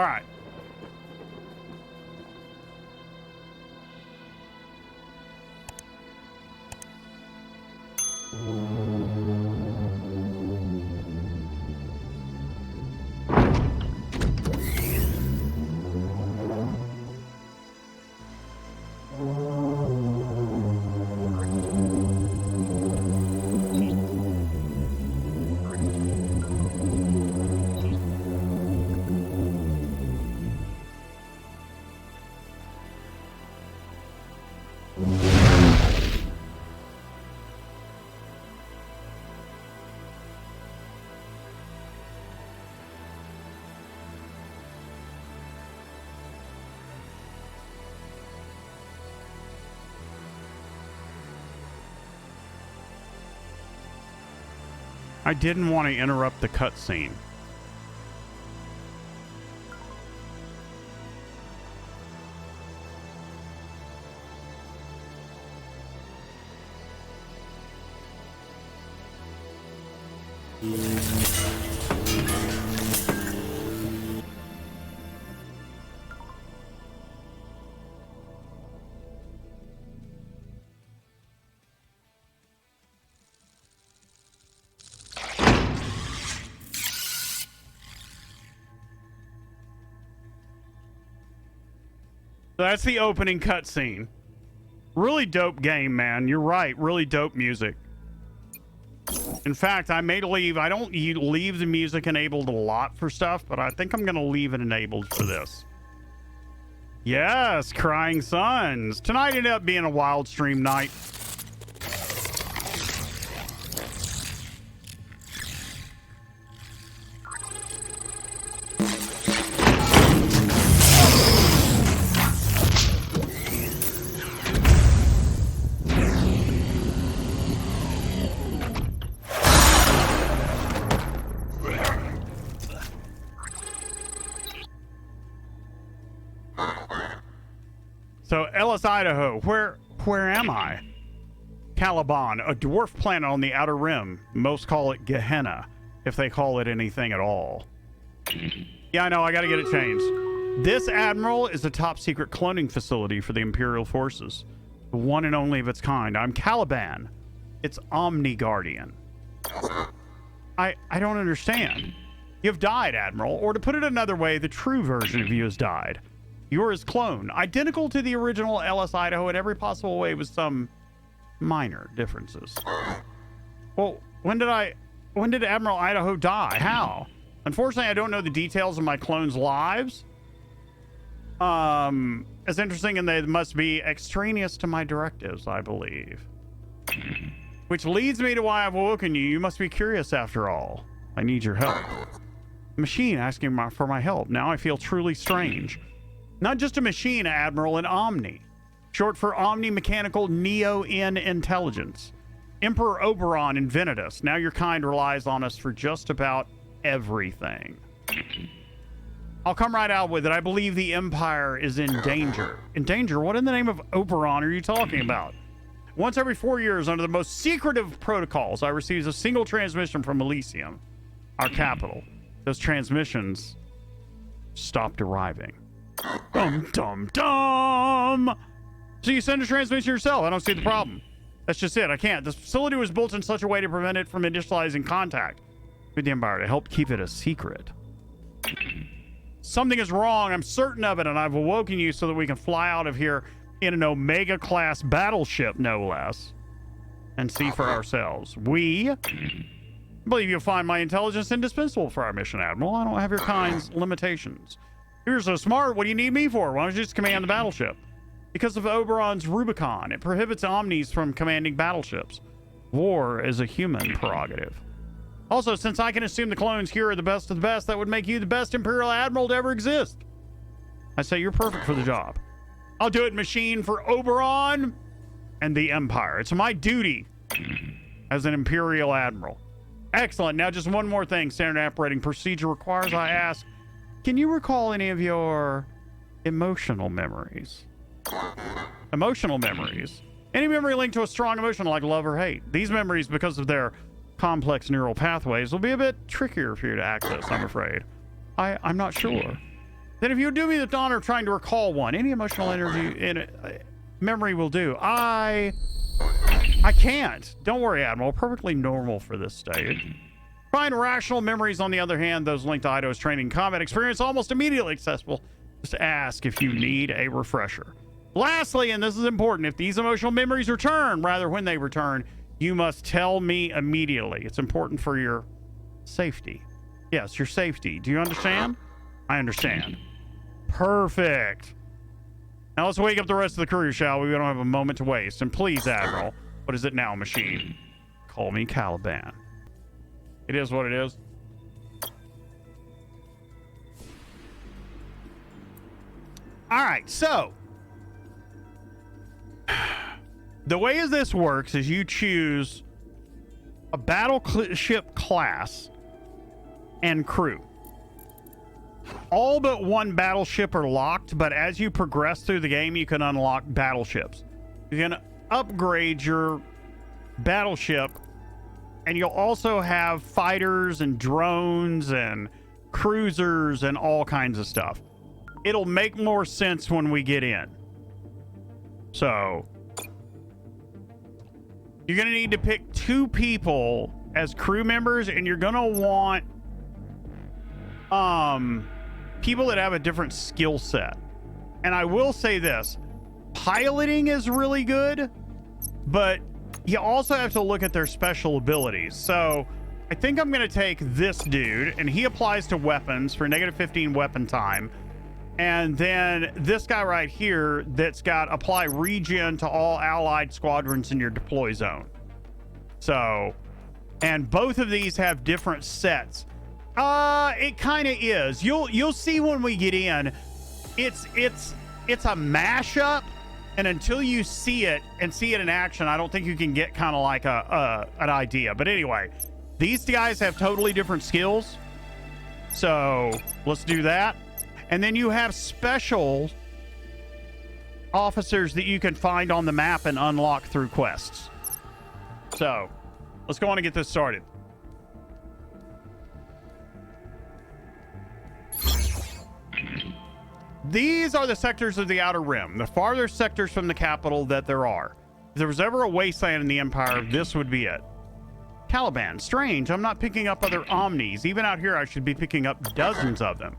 All right. I didn't want to interrupt the cutscene. That's the opening cutscene. Really dope game, man. You're right. Really dope music. In fact, I may leave. I don't leave the music enabled a lot for stuff, but I think I'm going to leave it enabled for this. Yes, Crying Suns. Tonight ended up being a wild stream night. So, Ellis, Idaho, where am I? Caliban, a dwarf planet on the outer rim. Most call it Gehenna, if they call it anything at all. Yeah, I know, I gotta get it changed. This Admiral is a top secret cloning facility for the Imperial Forces. The one and only of its kind. I'm Caliban. It's Omni Guardian. I don't understand. You've died, Admiral. Or to put it another way, the true version of you has died. You're his clone, identical to the original Ellis, Idaho in every possible way with some minor differences. Well, when did Admiral Idaho die? How? Unfortunately, I don't know the details of my clones' lives. It's interesting, and they must be extraneous to my directives, I believe. Which leads me to why I've awoken you. You must be curious after all. I need your help. Machine asking for my help. Now I feel truly strange. Not just a machine, Admiral, an Omni. Short for Omni Mechanical Neo-N Intelligence. Emperor Oberon invented us. Now your kind relies on us for just about everything. I'll come right out with it. I believe the Empire is in danger. In danger? What in the name of Oberon are you talking about? Once every 4 years, under the most secretive protocols, I receive a single transmission from Elysium, our capital. Those transmissions stopped arriving. Dum, dum, dum! So you send a transmission yourself. I don't see the problem. That's just it. I can't. This facility was built in such a way to prevent it from initializing contact with the Empire to help keep it a secret. Something is wrong. I'm certain of it, and I've awoken you so that we can fly out of here in an Omega-class battleship, no less, and see for ourselves. We believe you'll find my intelligence indispensable for our mission, Admiral. I don't have your kind's limitations. You're so smart. What do you need me for? Why don't you just command the battleship? Because of Oberon's Rubicon, it prohibits Omnis from commanding battleships. War is a human prerogative. Also, since I can assume the clones here are the best of the best, that would make you the best Imperial Admiral to ever exist. I say you're perfect for the job. I'll do it, machine, for Oberon and the Empire. It's my duty as an Imperial Admiral. Excellent. Now, just one more thing. Standard operating procedure requires I ask, can you recall any of your emotional memories? Emotional memories. Any memory linked to a strong emotion like love or hate. These memories, because of their complex neural pathways, will be a bit trickier for you to access, I'm afraid. I'm not sure. Then if you do me the honor of trying to recall one, any emotional energy in memory will do. I can't. Don't worry, Admiral. Perfectly normal for this stage. Find rational memories, on the other hand, those linked to Idaho's training combat experience, almost immediately accessible. Just ask if you need a refresher. Lastly, and this is important, if these emotional memories return, rather when they return, you must tell me immediately. It's important for your safety. Yes, your safety. Do you understand? I understand. Perfect. Now let's wake up the rest of the crew, shall we? We don't have a moment to waste. And please, Admiral, what is it now, machine? Call me Caliban. It is what it is. All right, so the way this works is you choose a battleship class and crew. All but one battleship are locked, but as you progress through the game, you can unlock battleships. You can upgrade your battleship, and you'll also have fighters and drones and cruisers and all kinds of stuff. It'll make more sense when we get in. So you're going to need to pick 2 people as crew members, and you're going to want people that have a different skill set. And I will say this, piloting is really good, but you also have to look at their special abilities. So I think I'm going to take this dude, and he applies to weapons for -15 weapon time. And then this guy right here that's got apply regen to all allied squadrons in your deploy zone. So, and both of these have different sets. It kind of is. You'll see when we get in. It's a mashup, and until you see it and see it in action, I don't think you can get kind of like an idea. But anyway, these guys have totally different skills. So let's do that. And then you have special officers that you can find on the map and unlock through quests. So let's go on and get this started. These are the sectors of the Outer Rim, the farther sectors from the capital that there are. If there was ever a wasteland in the Empire, this would be it. Caliban, strange, I'm not picking up other Omnis. Even out here, I should be picking up dozens of them.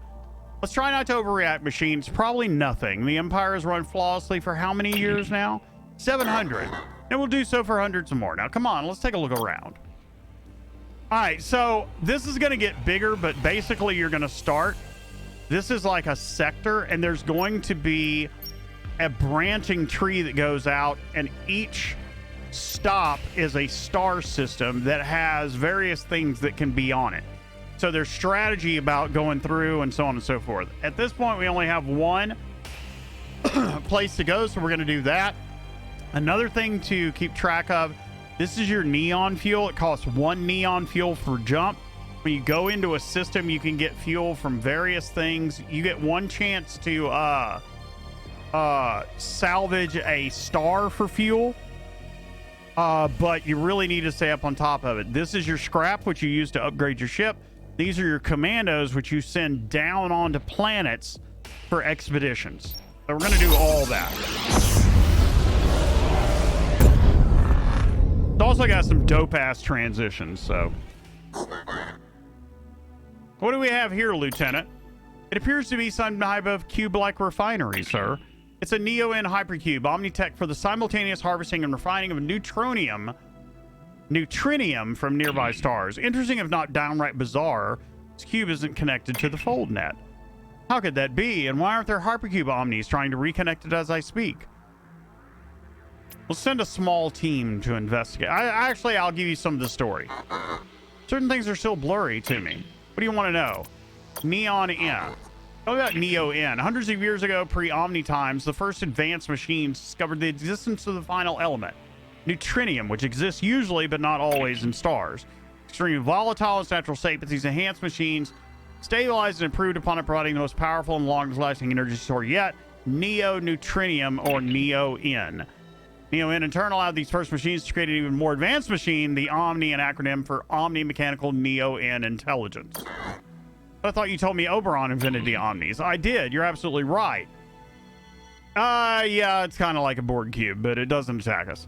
Let's try not to overreact, machine. It's probably nothing. The Empire has run flawlessly for how many years now? 700. And we'll do so for hundreds of more. Now, come on, let's take a look around. All right, so this is going to get bigger, but basically you're going to start. This is like a sector, and there's going to be a branching tree that goes out, and each stop is a star system that has various things that can be on it. So there's strategy about going through and so on and so forth. At this point, we only have one place to go, so we're going to do that. Another thing to keep track of, this is your neon fuel. It costs 1 neon fuel for jump. When you go into a system, you can get fuel from various things. You get 1 chance to salvage a star for fuel. But you really need to stay up on top of it. This is your scrap, which you use to upgrade your ship. These are your commandos, which you send down onto planets for expeditions. So we're going to do all that. It's also got some dope-ass transitions, so. What do we have here, Lieutenant? It appears to be some type of cube-like refinery, sir. It's a Neo-N hypercube, Omnitech, for the simultaneous harvesting and refining of neutronium from nearby stars. Interesting, if not downright bizarre, this cube isn't connected to the fold net. How could that be? And why aren't there hypercube Omnis trying to reconnect it as I speak? We'll send a small team to investigate. I'll give you some of the story. Certain things are still blurry to me. What do you want to know? Neon N. Tell me about Neo-N. Hundreds of years ago, pre-Omni times, the first advanced machines discovered the existence of the final element, neutronium, which exists usually but not always in stars. Extremely volatile in its natural state, but these enhanced machines stabilized and improved upon it, providing the most powerful and longest-lasting energy source yet, neo-neutronium, or Neo-N. Neo-N in turn allowed these first machines to create an even more advanced machine, the Omni, an acronym for Omni Mechanical Neo-N Intelligence. I thought you told me Oberon invented the Omnis. I did. You're absolutely right. Yeah, it's kind of like a Borg cube, but it doesn't attack us.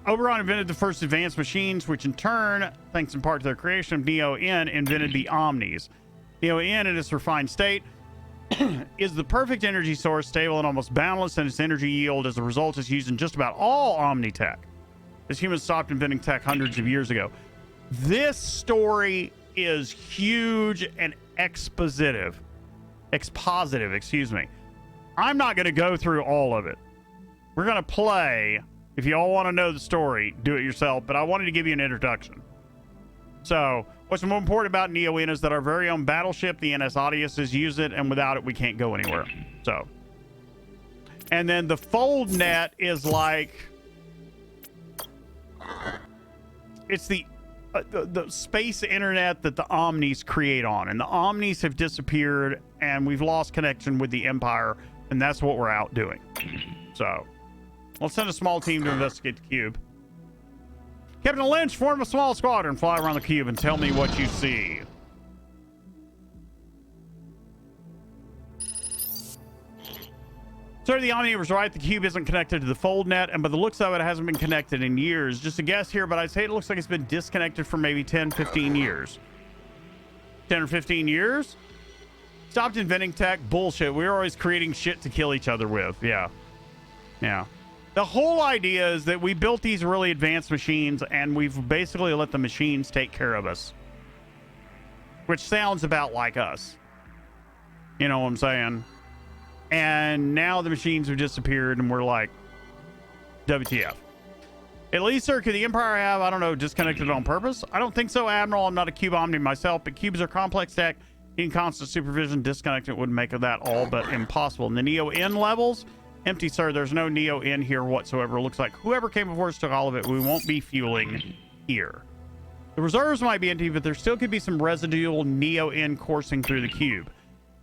Oberon invented the first advanced machines, which in turn, thanks in part to their creation of Neo-N, invented the Omnis. Neo-N, in its refined state, is the perfect energy source, stable and almost boundless in its energy yield. As a result, it's used in just about all Omni-tech, as humans stopped inventing tech hundreds of years ago. This story is huge and expositive, excuse me. I'm not going to go through all of it. We're going to play. If you all want to know the story, do it yourself, but I wanted to give you an introduction. So, what's more important about Neo-N is that our very own battleship, the NS Odysseus, use it, and without it, we can't go anywhere. So, and then the fold net is like, it's the space internet that the Omnis create on, and the Omnis have disappeared, and we've lost connection with the Empire, and that's what we're out doing. So, let's send a small team to investigate the cube. Captain Lynch, form a small squadron, fly around the cube, and tell me what you see. Sir, the Omni was right. The cube isn't connected to the fold net, and by the looks of it, it hasn't been connected in years. Just a guess here, but I'd say it looks like it's been disconnected for maybe 10, 15 years. 10 or 15 years? Stopped inventing tech? Bullshit. We were always creating shit to kill each other with. Yeah. Yeah. The whole idea is that we built these really advanced machines, and we've basically let the machines take care of us. Which sounds about like us. You know what I'm saying? And now the machines have disappeared, and we're like, WTF. At least, sir, could the Empire have, I don't know, disconnected on purpose? I don't think so, Admiral. I'm not a cube Omni myself, but cubes are complex tech. In constant supervision, disconnecting would make that all but impossible. In the Neo-N levels, empty, sir. There's no Neo-N here whatsoever. It looks like whoever came before us took all of it. We won't be fueling here. The reserves might be empty, but there still could be some residual Neo-N coursing through the cube.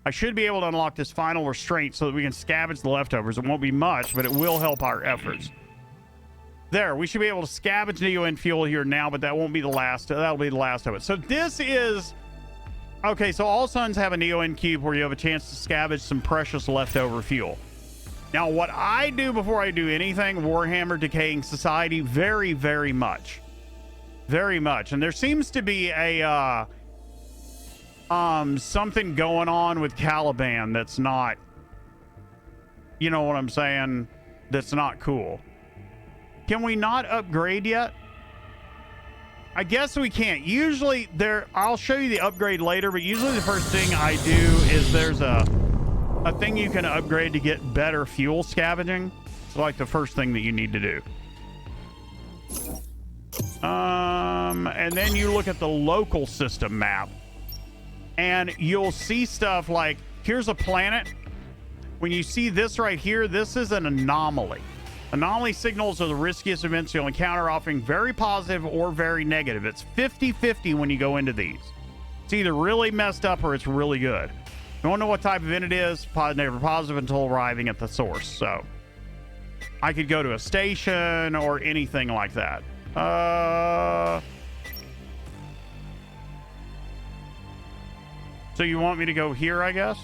I should be able to unlock this final restraint so that we can scavenge the leftovers. It won't be much, but it will help our efforts. There, we should be able to scavenge Neo-N fuel here now, but that won't be the last. That'll be the last of it. So this is... Okay, so all suns have a Neo-N cube where you have a chance to scavenge some precious leftover fuel. Now, what I do before I do anything, Warhammer Decaying Society, very, very much. Very much. And there seems to be a, something going on with Caliban that's not, you know what I'm saying? That's not cool. Can we not upgrade yet? I guess we can't. Usually I'll show you the upgrade later, but usually the first thing I do is there's a thing you can upgrade to get better fuel scavenging. It's like the first thing that you need to do. And then you look at the local system map, and you'll see stuff like, here's a planet. When you see this right here, this is an anomaly. Anomaly signals are the riskiest events you'll encounter, offering very positive or very negative. It's 50-50 when you go into these. It's either really messed up or it's really good. You won't know what type of event it is, negative or positive, until arriving at the source. So I could go to a station or anything like that. So you want me to go here, I guess?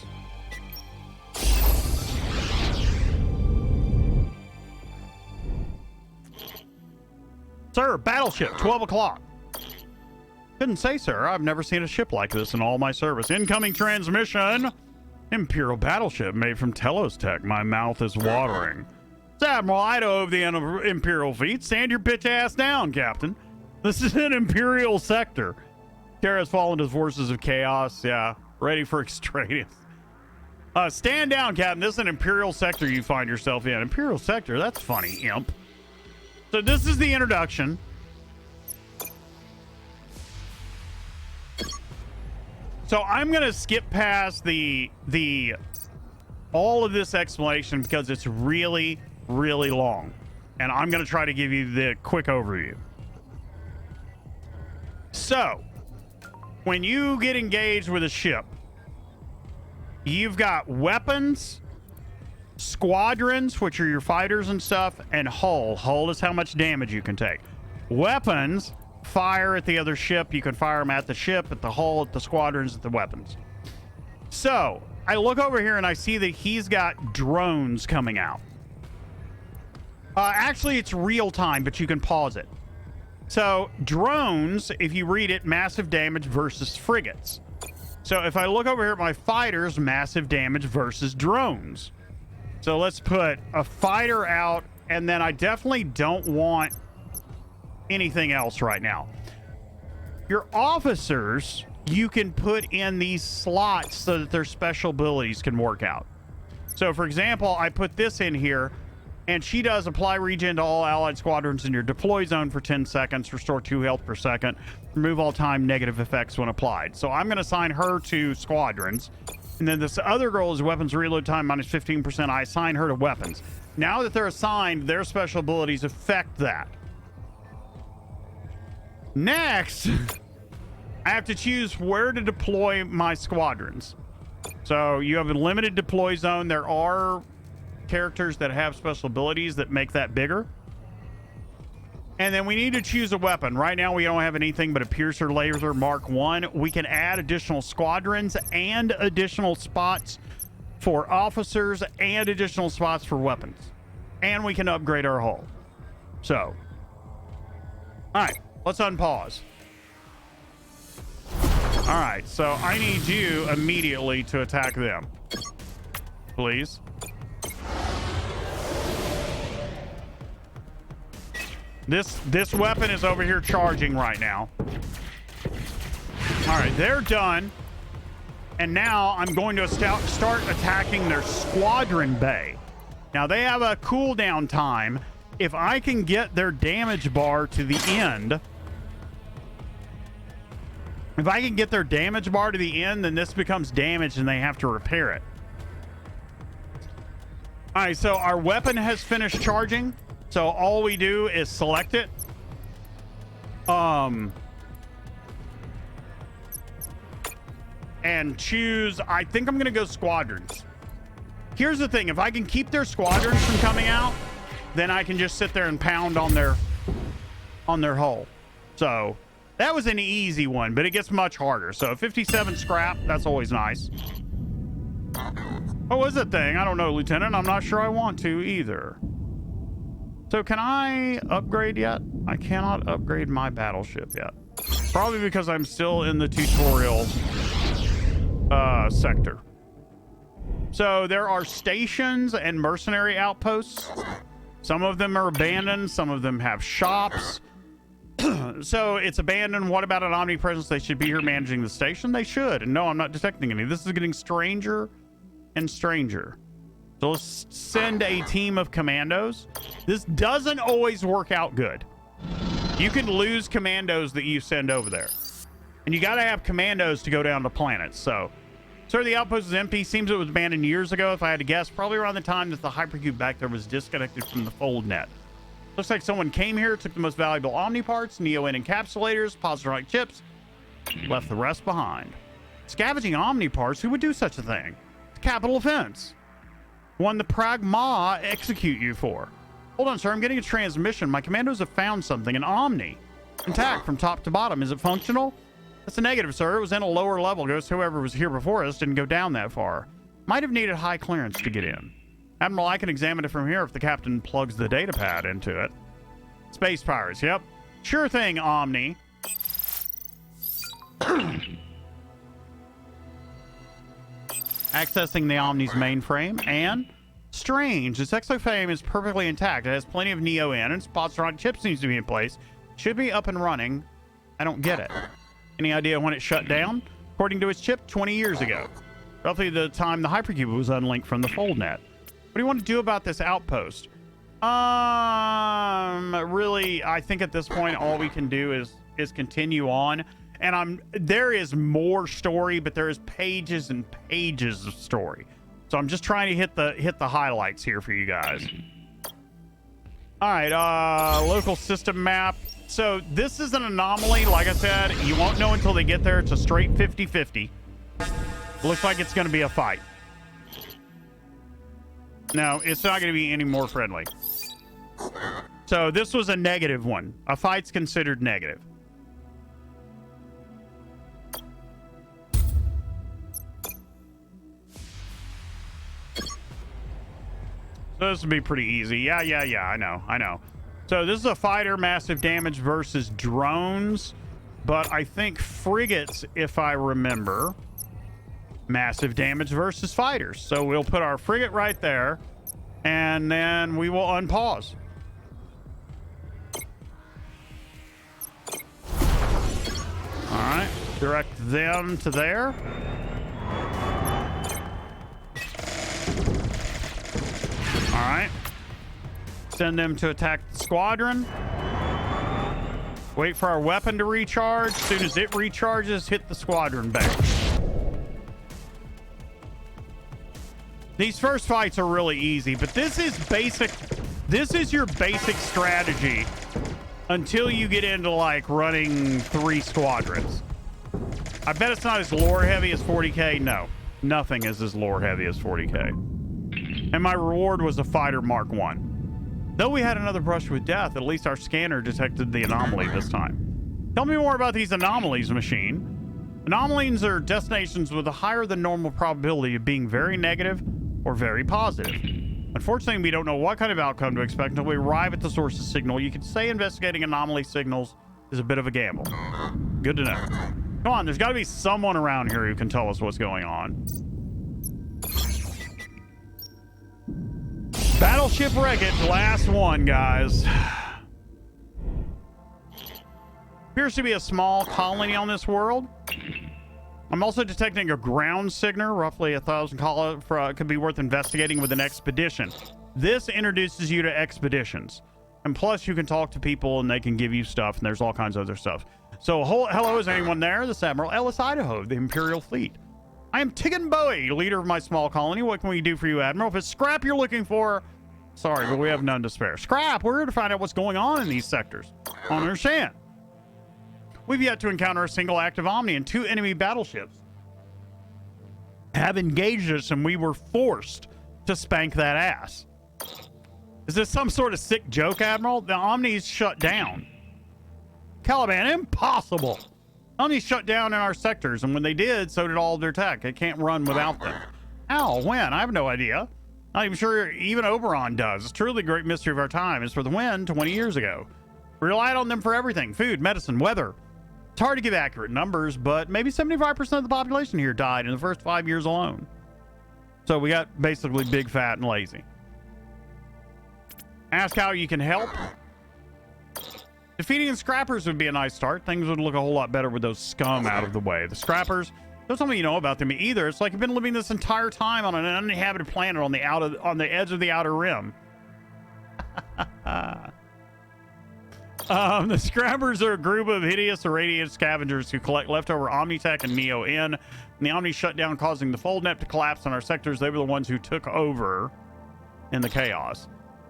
Sir, battleship, 12 o'clock. Couldn't say, sir. I've never seen a ship like this in all my service. Incoming transmission. Imperial battleship made from Telos tech. My mouth is watering. It's Admiral Idaho of the Imperial fleet. Stand your bitch ass down, Captain. This is an Imperial sector. Terra has fallen to the forces of chaos. Yeah, ready for extraneous. Stand down, Captain. This is an Imperial sector you find yourself in. Imperial sector? That's funny, imp. So this is the introduction. So I'm going to skip past all of this explanation because it's really, really long. And I'm going to try to give you the quick overview. So, when you get engaged with a ship, you've got weapons, squadrons, which are your fighters and stuff, and hull. Hull is how much damage you can take. Weapons fire at the other ship. You can fire them at the ship, at the hull, at the squadrons, at the weapons. So I look over here and I see that he's got drones coming out. Actually, it's real time, but you can pause it. So drones, if you read it, massive damage versus frigates. So if I look over here at my fighters, massive damage versus drones. So let's put a fighter out, and then I definitely don't want anything else right now. Your officers, you can put in these slots so that their special abilities can work out. So for example, I put this in here, and she does apply regen to all allied squadrons in your deploy zone for 10 seconds, restore 2 health per second, remove all time negative effects when applied. So I'm going to assign her to squadrons. And then this other girl is weapons reload time minus 15%. I assign her to weapons. Now that they're assigned, their special abilities affect that. Next, I have to choose where to deploy my squadrons. So you have a limited deploy zone. There are characters that have special abilities that make that bigger. And then we need to choose a weapon. Right now we don't have anything but a piercer laser Mark 1. We can add additional squadrons and additional spots for officers and additional spots for weapons. And we can upgrade our hull. So, all right, let's unpause. All right, so I need you immediately to attack them. Please. This weapon is over here charging right now. All right, they're done. And now I'm going to start attacking their squadron bay. Now, they have a cooldown time. If I can get their damage bar to the end... If I can get their damage bar to the end, then this becomes damage and they have to repair it. All right, so our weapon has finished charging. So all we do is select it. And choose, I think I'm going to go squadrons. Here's the thing. If I can keep their squadrons from coming out, then I can just sit there and pound on their hull. So that was an easy one, but it gets much harder. So 57 scrap, that's always nice. What was that thing? I don't know, Lieutenant. I'm not sure I want to either. So can I upgrade yet? I cannot upgrade my battleship yet. Probably because I'm still in the tutorial sector. So there are stations and mercenary outposts. Some of them are abandoned. Some of them have shops. So it's abandoned. What about an omnipresence? They should be here managing the station. They should. And no, I'm not detecting any. This is getting stranger and stranger. So let's send a team of commandos. This doesn't always work out good. You can lose commandos that you send over there. And you got to have commandos to go down to planets. So, sir, the outpost is empty. Seems it was abandoned years ago. If I had to guess, probably around the time that the hypercube back there was disconnected from the fold net. Looks like someone came here, took the most valuable Omni parts, Neo-N encapsulators, positronic chips, left the rest behind. Scavenging Omni parts? Who would do such a thing? It's a capital offense. One the Pragma execute you for. Hold on, sir. I'm getting a transmission. My commandos have found something. An Omni. Intact from top to bottom. Is it functional? That's a negative, sir. It was in a lower level. Ghost, whoever was here before us didn't go down that far. Might have needed high clearance to get in. Admiral, I can examine it from here if the captain plugs the data pad into it. Space pirates, yep. Sure thing, Omni. Accessing the Omni's mainframe, and strange, its exoframe is perfectly intact. It has plenty of Neo-N, and positronic chip seems to be in place. Should be up and running. I don't get it. Any idea when it shut down? According to its chip, 20 years ago. Roughly the time the hypercube was unlinked from the foldnet. What do you want to do about this outpost? Really, I think at this point all we can do is continue on. And there is more story, but there is pages and pages of story. So I'm just trying to hit the highlights here for you guys. All right, local system map. So this is an anomaly. Like I said, you won't know until they get there. It's a straight 50-50. Looks like it's going to be a fight. No, it's not going to be any more friendly. So this was a negative one. A fight's considered negative. This would be pretty easy. Yeah, I know. So this is a fighter, massive damage versus drones. But I think frigates, if I remember, massive damage versus fighters. So we'll put our frigate right there, and then we will unpause. All right, direct them to there. All right, send them to attack the squadron. Wait for our weapon to recharge. As soon as it recharges, hit the squadron back. These first fights are really easy, but this is basic. This is your basic strategy until you get into like running 3 squadrons. I bet it's not as lore heavy as 40k. No, nothing is as lore heavy as 40k. And my reward was a fighter Mark 1. Though we had another brush with death, at least our scanner detected the anomaly this time. Tell me more about these anomalies, machine. Anomalies are destinations with a higher than normal probability of being very negative or very positive. Unfortunately, we don't know what kind of outcome to expect until we arrive at the source of signal. You could say investigating anomaly signals is a bit of a gamble. Good to know. Come on, there's got to be someone around here who can tell us what's going on. Battleship wreckage, last one, guys. Appears to be a small colony on this world. I'm also detecting a ground signal, roughly 1,000 could be worth investigating with an expedition. This introduces you to expeditions. And plus, you can talk to people and they can give you stuff, and there's all kinds of other stuff. So, hello, is anyone there? This is Admiral Ellis Idaho of the Imperial Fleet. I am Tigan Bowie, leader of my small colony. What can we do for you, Admiral? If it's scrap you're looking for, sorry, but we have none to spare. Scrap! We're here to find out what's going on in these sectors. I don't understand. We've yet to encounter a single active Omni, and 2 enemy battleships have engaged us, and we were forced to spank that ass. Is this some sort of sick joke, Admiral? The Omni's shut down. Caliban, impossible! Omni's shut down in our sectors, and when they did, so did all of their tech. It can't run without them. How? When? I have no idea. Not even sure even Oberon does. It's truly a great mystery of our time. As for the when, 20 years ago. We relied on them for everything. Food, medicine, weather. It's hard to give accurate numbers, but maybe 75% of the population here died in the first 5 years alone. So we got basically big, fat, and lazy. Ask how you can help. Defeating the Scrappers would be a nice start. Things would look a whole lot better with those scum out of the way. The Scrappers, don't tell me you know about them either. It's like you've been living this entire time on an uninhabited planet on the edge of the outer rim. The Scrappers are a group of hideous irradiated scavengers who collect leftover Omnitech and Neo-N. And the Omni shut down, causing the Foldnet to collapse in our sectors. They were the ones who took over in the chaos.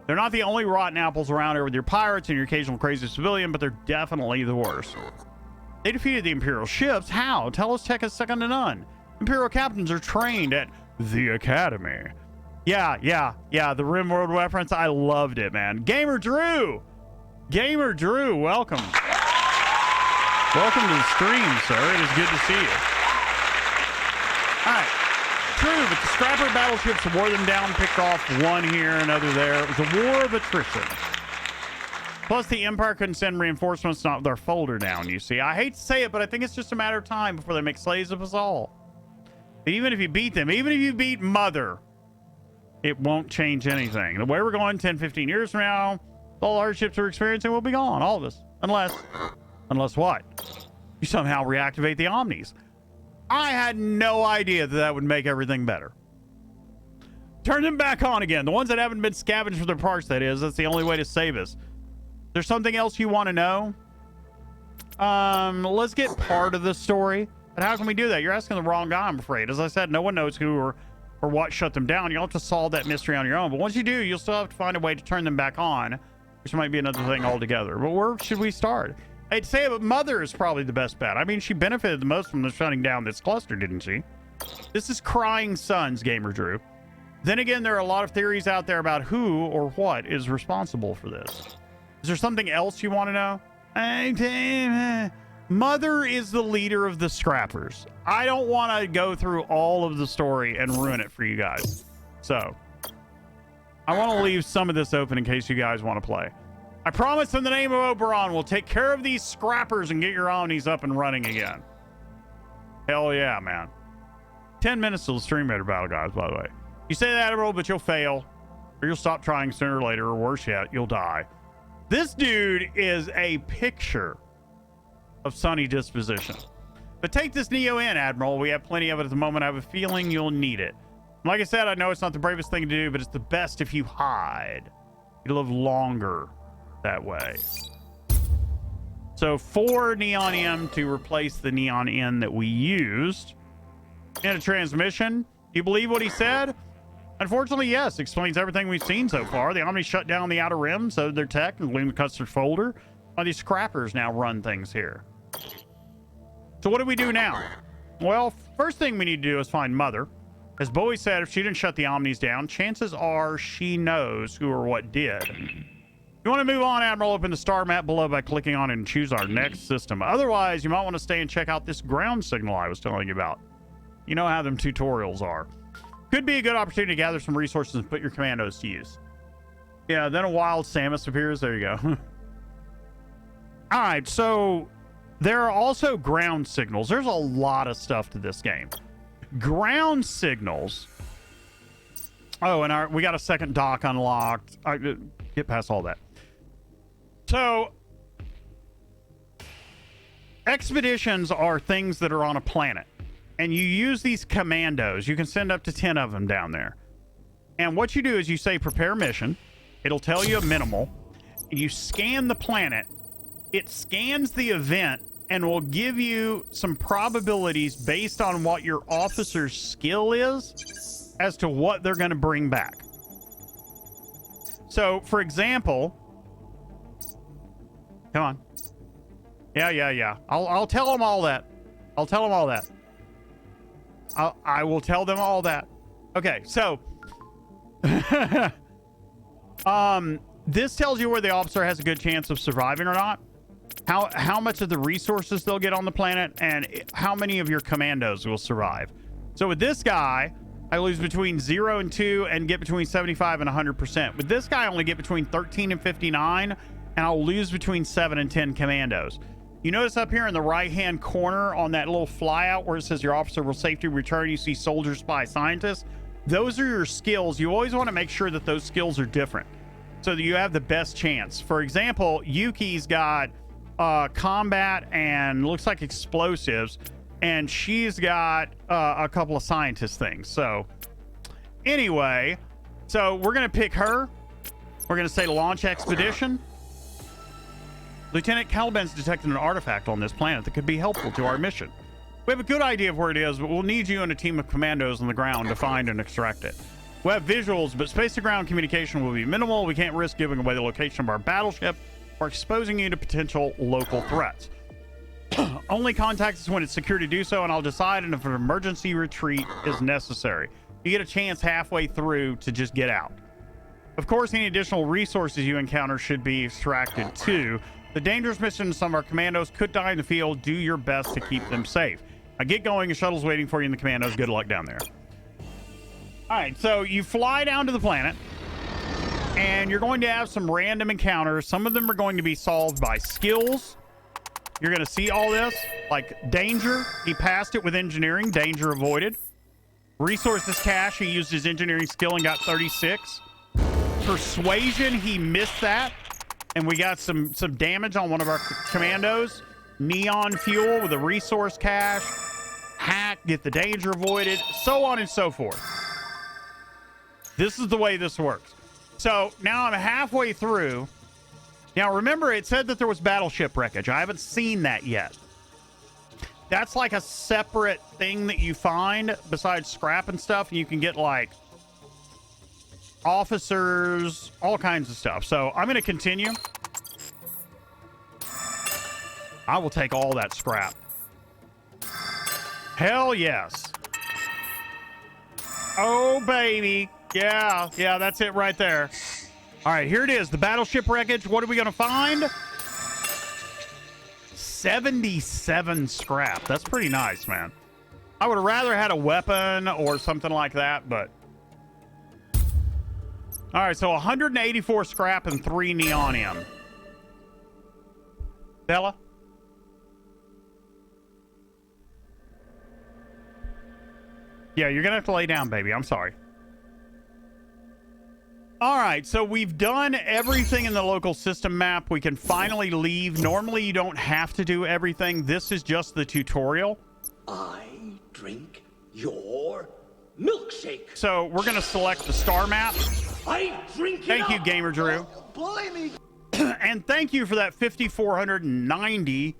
They're not the only rotten apples around here with your pirates and your occasional crazy civilian, but they're definitely the worst. They defeated the Imperial ships. How? Tell us tech is second to none. Imperial captains are trained at the Academy. Yeah, the RimWorld reference. I loved it, man. Gamer Drew, welcome. Welcome to the stream, sir. It is good to see you. All right. True, but the Scrapper battleships wore them down, picked off one here, another there. It was a war of attrition. Plus, the Empire couldn't send reinforcements, not with our folder down, you see. I hate to say it, but I think it's just a matter of time before they make slaves of us all. But even if you beat them, even if you beat Mother, it won't change anything. The way we're going 10, 15 years from now, all the hardships we're experiencing will be gone, all of us. Unless what? You somehow reactivate the Omnis. I had no idea that would make everything better. Turn them back on again. The ones that haven't been scavenged for their parts, that is. That's the only way to save us. There's something else you want to know? Let's get part of the story. But how can we do that? You're asking the wrong guy, I'm afraid. As I said, no one knows who or what shut them down. You'll have to solve that mystery on your own. But once you do, you'll still have to find a way to turn them back on, which might be another thing altogether. But where should we start? I'd say but Mother is probably the best bet. I mean, she benefited the most from the shutting down this cluster, didn't she? This is Crying Sons, Gamer Drew. Then again, there are a lot of theories out there about who or what is responsible for this. Is there something else you want to know? Mother is the leader of the Scrappers. I don't want to go through all of the story and ruin it for you guys. So, I want to leave some of this open in case you guys want to play. I promise in the name of Oberon, we'll take care of these scrappers and get your Omnis up and running again. Hell yeah, man. 10 minutes till the stream raider battle, guys, by the way. You say that, Admiral, but you'll fail. Or you'll stop trying sooner or later, or worse yet, you'll die. This dude is a picture of sunny disposition. But take this Neo in, Admiral. We have plenty of it at the moment. I have a feeling you'll need it. Like I said, I know it's not the bravest thing to do, but it's the best if you hide. You live longer that way. So 4 Neon M to replace the Neon N that we used. And a transmission. Do you believe what he said? Unfortunately, yes. Explains everything we've seen so far. The Omni shut down the outer rim, so their tech, including the custard folder. All these scrappers now run things here. So what do we do now? Well, first thing we need to do is find Mother. As Bowie said, if she didn't shut the Omnis down, chances are she knows who or what did. You want to move on, Admiral, open the star map below by clicking on it and choose our next system. Otherwise, you might want to stay and check out this ground signal I was telling you about. You know how them tutorials are. Could be a good opportunity to gather some resources and put your commandos to use. Yeah, then a wild Samus appears. There you go. All right, so there are also ground signals. There's a lot of stuff to this game. Ground signals. Oh, and we got a second dock unlocked. Get past all that. So, expeditions are things that are on a planet. And you use these commandos. You can send up to 10 of them down there. And what you do is you say prepare mission. It'll tell you a minimal. You scan the planet. It scans the event and will give you some probabilities based on what your officer's skill is as to what they're going to bring back. So, for example, come on. Yeah. I'll tell them all that. I'll tell them all that. I will tell them all that. Okay, so this tells you where the officer has a good chance of surviving or not. How much of the resources they'll get on the planet, and how many of your commandos will survive. So with this guy, I lose between 0 and 2 and get between 75 and 100%. With this guy, I only get between 13 and 59, and I'll lose between 7 and 10 commandos. You notice up here in the right-hand corner on that little flyout where it says your officer will safely return, you see soldier, spy, scientist. Those are your skills. You always want to make sure that those skills are different so that you have the best chance. For example, Yuki's got combat and looks like explosives, and she's got a couple of scientist things. So anyway, so we're going to pick her. We're going to say launch expedition. Lieutenant Caliban's detected an artifact on this planet that could be helpful to our mission. We have a good idea of where it is, but we'll need you and a team of commandos on the ground to find and extract it. We'll have visuals, but space-to-ground communication will be minimal. We can't risk giving away the location of our battleship or exposing you to potential local threats. Only contact us when it's secure to do so, and I'll decide if an emergency retreat is necessary. You get a chance halfway through to just get out. Of course, any additional resources you encounter should be extracted too. The dangerous mission, some of our commandos could die in the field. Do your best to keep them safe. Now get going. A shuttle's waiting for you in the commandos. Good luck down there. All right, so you fly down to the planet, and you're going to have some random encounters. Some of them are going to be solved by skills. You're going to see all this, like danger. He passed it with engineering. Danger avoided. Resources cache. He used his engineering skill and got 36. Persuasion. He missed that. And we got some damage on one of our commandos. Neon fuel with a resource cache. Hack, get the danger avoided, so on and so forth. This is the way this works. So now I'm halfway through. Now remember, it said that there was battleship wreckage. I haven't seen that yet. That's like a separate thing that you find besides scrap and stuff. And you can get like officers, all kinds of stuff. So I'm going to continue. I will take all that scrap. Hell yes. Oh, baby. Yeah, that's it right there. All right, here it is. The battleship wreckage. What are we going to find? 77 scrap. That's pretty nice, man. I would have rather had a weapon or something like that, but All right, so 184 scrap and 3 neonium. Bella? Yeah, you're gonna have to lay down, baby. I'm sorry. All right, so we've done everything in the local system map. We can finally leave. Normally, you don't have to do everything. This is just the tutorial. I drink your milkshake. So we're going to select the star map. I drink it. Thank you, Gamer Drew. Blimey. And thank you for that 5,490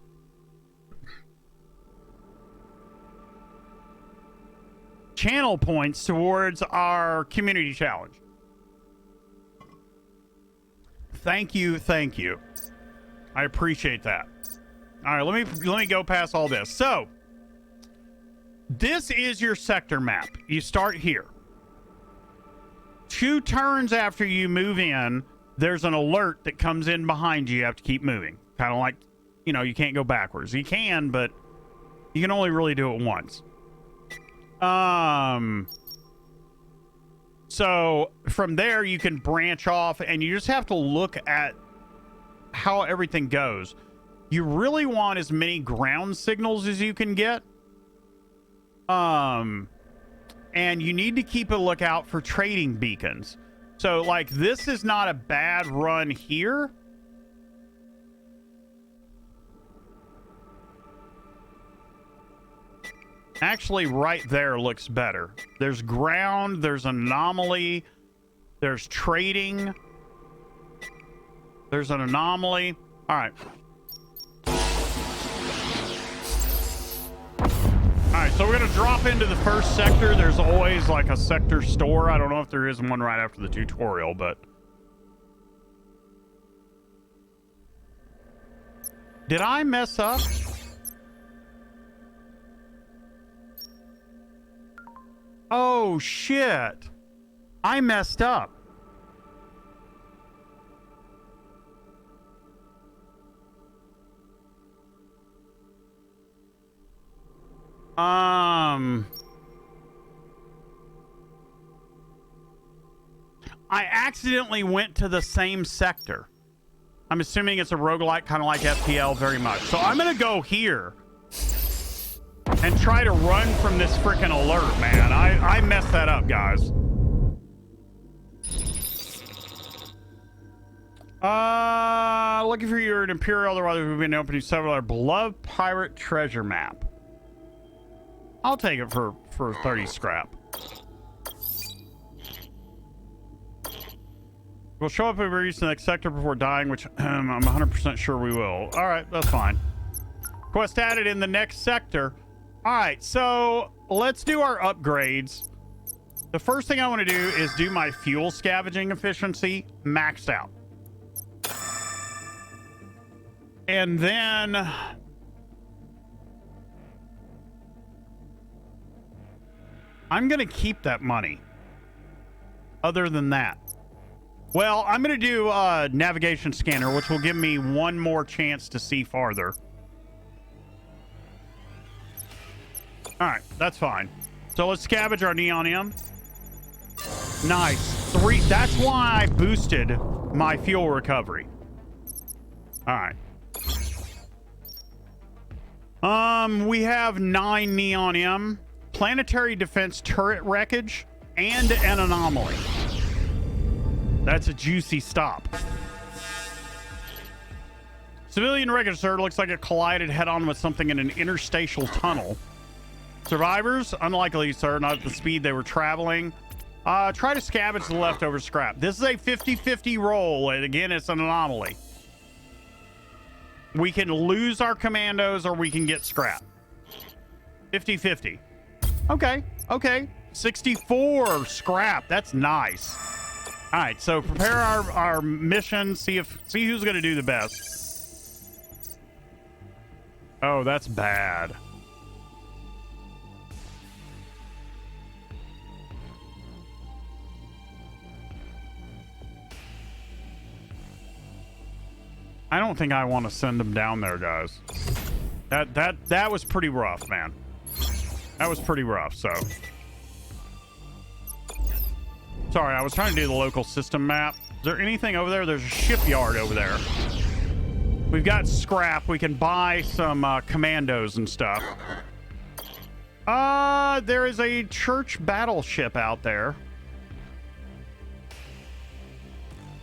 channel points towards our community challenge. Thank you, thank you. I appreciate that. All right, let me go past all this. So, this is your sector map. You start here. 2 turns after you move in, there's an alert that comes in behind you. You have to keep moving. Kind of like, you know, you can't go backwards. You can, but you can only really do it once. So from there, you can branch off, and you just have to look at how everything goes. You really want as many ground signals as you can get. And you need to keep a lookout for trading beacons. So, like, this is not a bad run here. Actually, right there looks better. There's ground, there's anomaly, there's trading, there's an anomaly. All right. All right, so we're going to drop into the first sector. There's always like a sector store. I don't know if there is one right after the tutorial, but... Did I mess up? Oh, shit. I messed up. I accidentally went to the same sector. I'm assuming it's a roguelike, kind of like FTL very much. So I'm going to go here and try to run from this freaking alert, man. I messed that up, guys. Looking for your Imperial, otherwise we've been opening several other beloved pirate treasure map. I'll take it for 30 scrap. We'll show up if we reach the next sector before dying, which I'm 100% sure we will. All right, that's fine. Quest added in the next sector. All right, so let's do our upgrades. The first thing I want to do is do my fuel scavenging efficiency maxed out. And then... I'm going to keep that money. Other than that. Well, I'm going to do a navigation scanner, which will give me one more chance to see farther. All right, that's fine. So let's scavenge our neonium. Nice. 3. That's why I boosted my fuel recovery. All right. We have 9 neonium, planetary defense turret wreckage, and an anomaly. That's a juicy stop. Civilian wreckage, sir. Looks like it collided head-on with something in an interstitial tunnel. Survivors? Unlikely, sir. Not at the speed they were traveling. Try to scavenge the leftover scrap. This is a 50-50 roll, and again, it's an anomaly. We can lose our commandos, or we can get scrap. 50-50. Okay, okay. 64 scrap. That's nice. All right, so prepare our mission. See who's going to do the best. Oh, that's bad. I don't think I want to send them down there, guys. That was pretty rough, man. That was pretty rough, so. Sorry, I was trying to do the local system map. Is there anything over there? There's a shipyard over there. We've got scrap. We can buy some commandos and stuff. There is a church battleship out there.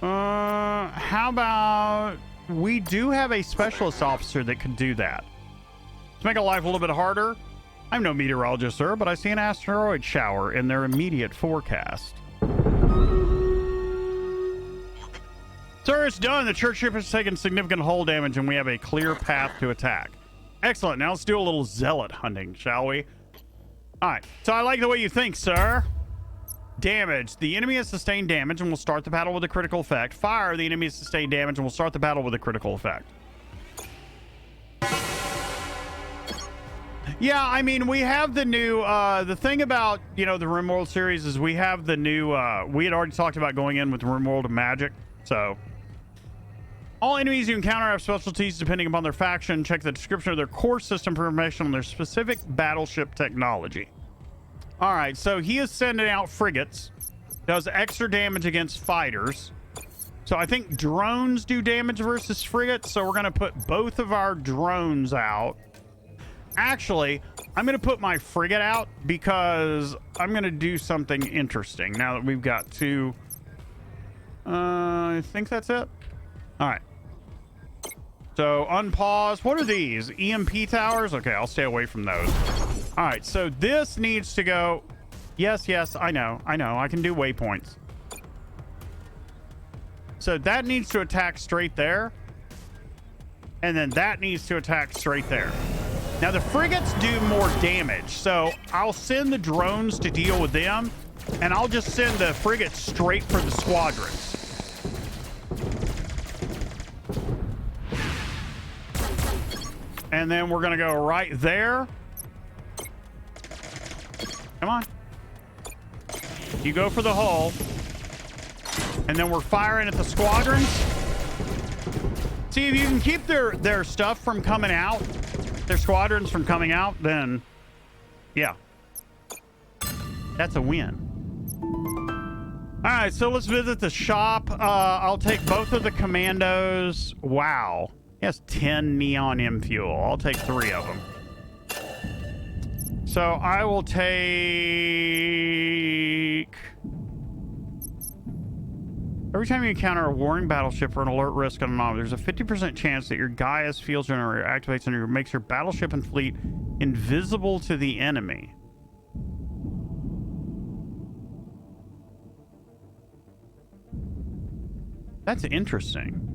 How about we do have a specialist officer that could do that. To make our life a little bit harder, I'm no meteorologist, sir, but I see an asteroid shower in their immediate forecast. Sir, it's done. The church ship has taken significant hull damage, and we have a clear path to attack. Excellent. Now let's do a little zealot hunting, shall we? All right. So I like the way you think, sir. Damage. The enemy has sustained damage and will start the battle with a critical effect. Fire. The enemy has sustained damage and will start the battle with a critical effect. Yeah, I mean, we have the new, the thing about, you know, the RimWorld series is we have the new, we had already talked about going in with RimWorld of Magic, so. All enemies you encounter have specialties depending upon their faction. Check the description of their core system for information on their specific battleship technology. All right, so he is sending out frigates. Does extra damage against fighters. So I think drones do damage versus frigates, so we're going to put both of our drones out. Actually, I'm going to put my frigate out because I'm going to do something interesting now that we've got two. I think that's it. All right. So unpause. What are these? EMP towers? Okay, I'll stay away from those. All right, so this needs to go. Yes, I know. I can do waypoints. So that needs to attack straight there. And then that needs to attack straight there. Now, the frigates do more damage, so I'll send the drones to deal with them, and I'll just send the frigates straight for the squadrons. And then we're going to go right there. Come on. You go for the hull. And then we're firing at the squadrons. See, if you can keep their stuff from coming out, their squadrons from coming out, then yeah, that's a win. All right, so let's visit the shop. I'll take both of the commandos. Wow, he has 10 neon M fuel. I'll take 3 of them. So I will take. Every time you encounter a warring battleship or an alert risk on an anomaly, there's a 50% chance that your Gaia's field generator activates and makes your battleship and fleet invisible to the enemy. That's interesting.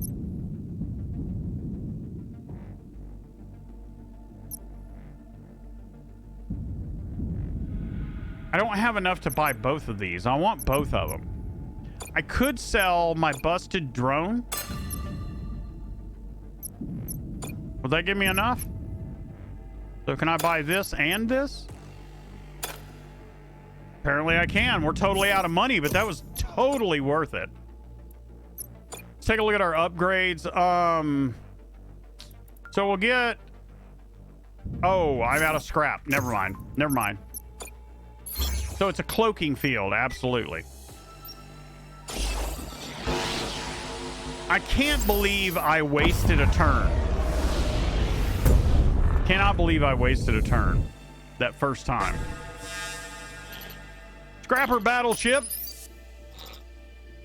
I don't have enough to buy both of these. I want both of them. I could sell my busted drone. Will that give me enough? So can I buy this and this? Apparently I can. We're totally out of money, but that was totally worth it. Let's take a look at our upgrades. So we'll get... Oh, I'm out of scrap. Never mind. So it's a cloaking field. Absolutely. I can't believe I wasted a turn. Cannot believe I wasted a turn that first time. Scrapper battleship.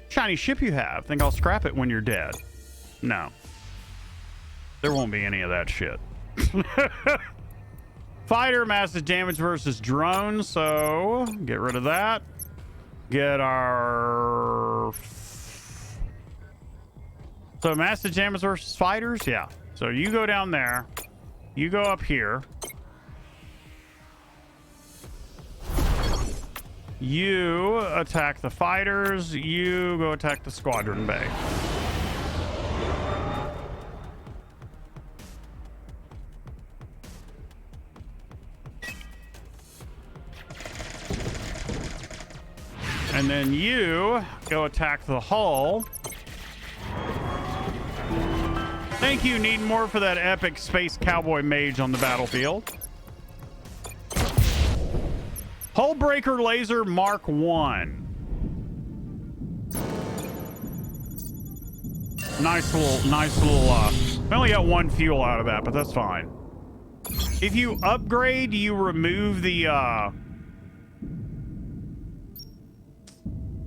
Shiny ship you have. Think I'll scrap it when you're dead. No. There won't be any of that shit. Fighter, massive damage versus drone. So get rid of that. Get our... So massive damage versus fighters? Yeah. So you go down there. You go up here. You attack the fighters. You go attack the squadron bay. And then you go attack the hull. Thank you, Need More, for that epic space cowboy mage on the battlefield. Hull breaker laser Mark 1. Nice little, I only got 1 fuel out of that, but that's fine. If you upgrade, you remove the, I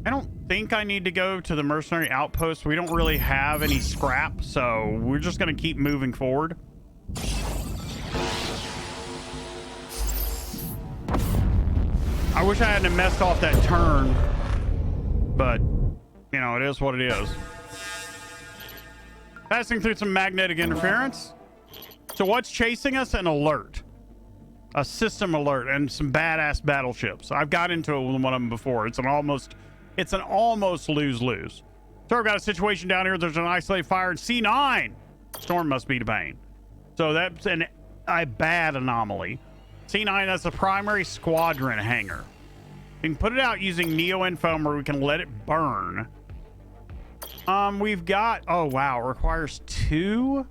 don't think I need to go to the mercenary outpost. We don't really have any scrap, so we're just going to keep moving forward. I wish I hadn't messed off that turn, but, you know, it is what it is. Passing through some magnetic interference. So what's chasing us? An alert. A system alert and some badass battleships. I've got into one of them before. It's an almost lose-lose. So I've got a situation down here. There's an isolated fire in C9. Storm must be to Bane. So that's a bad anomaly. C9, that's the primary squadron hangar. We can put it out using Neo Info where we can let it burn. We've got, oh wow, it requires 2.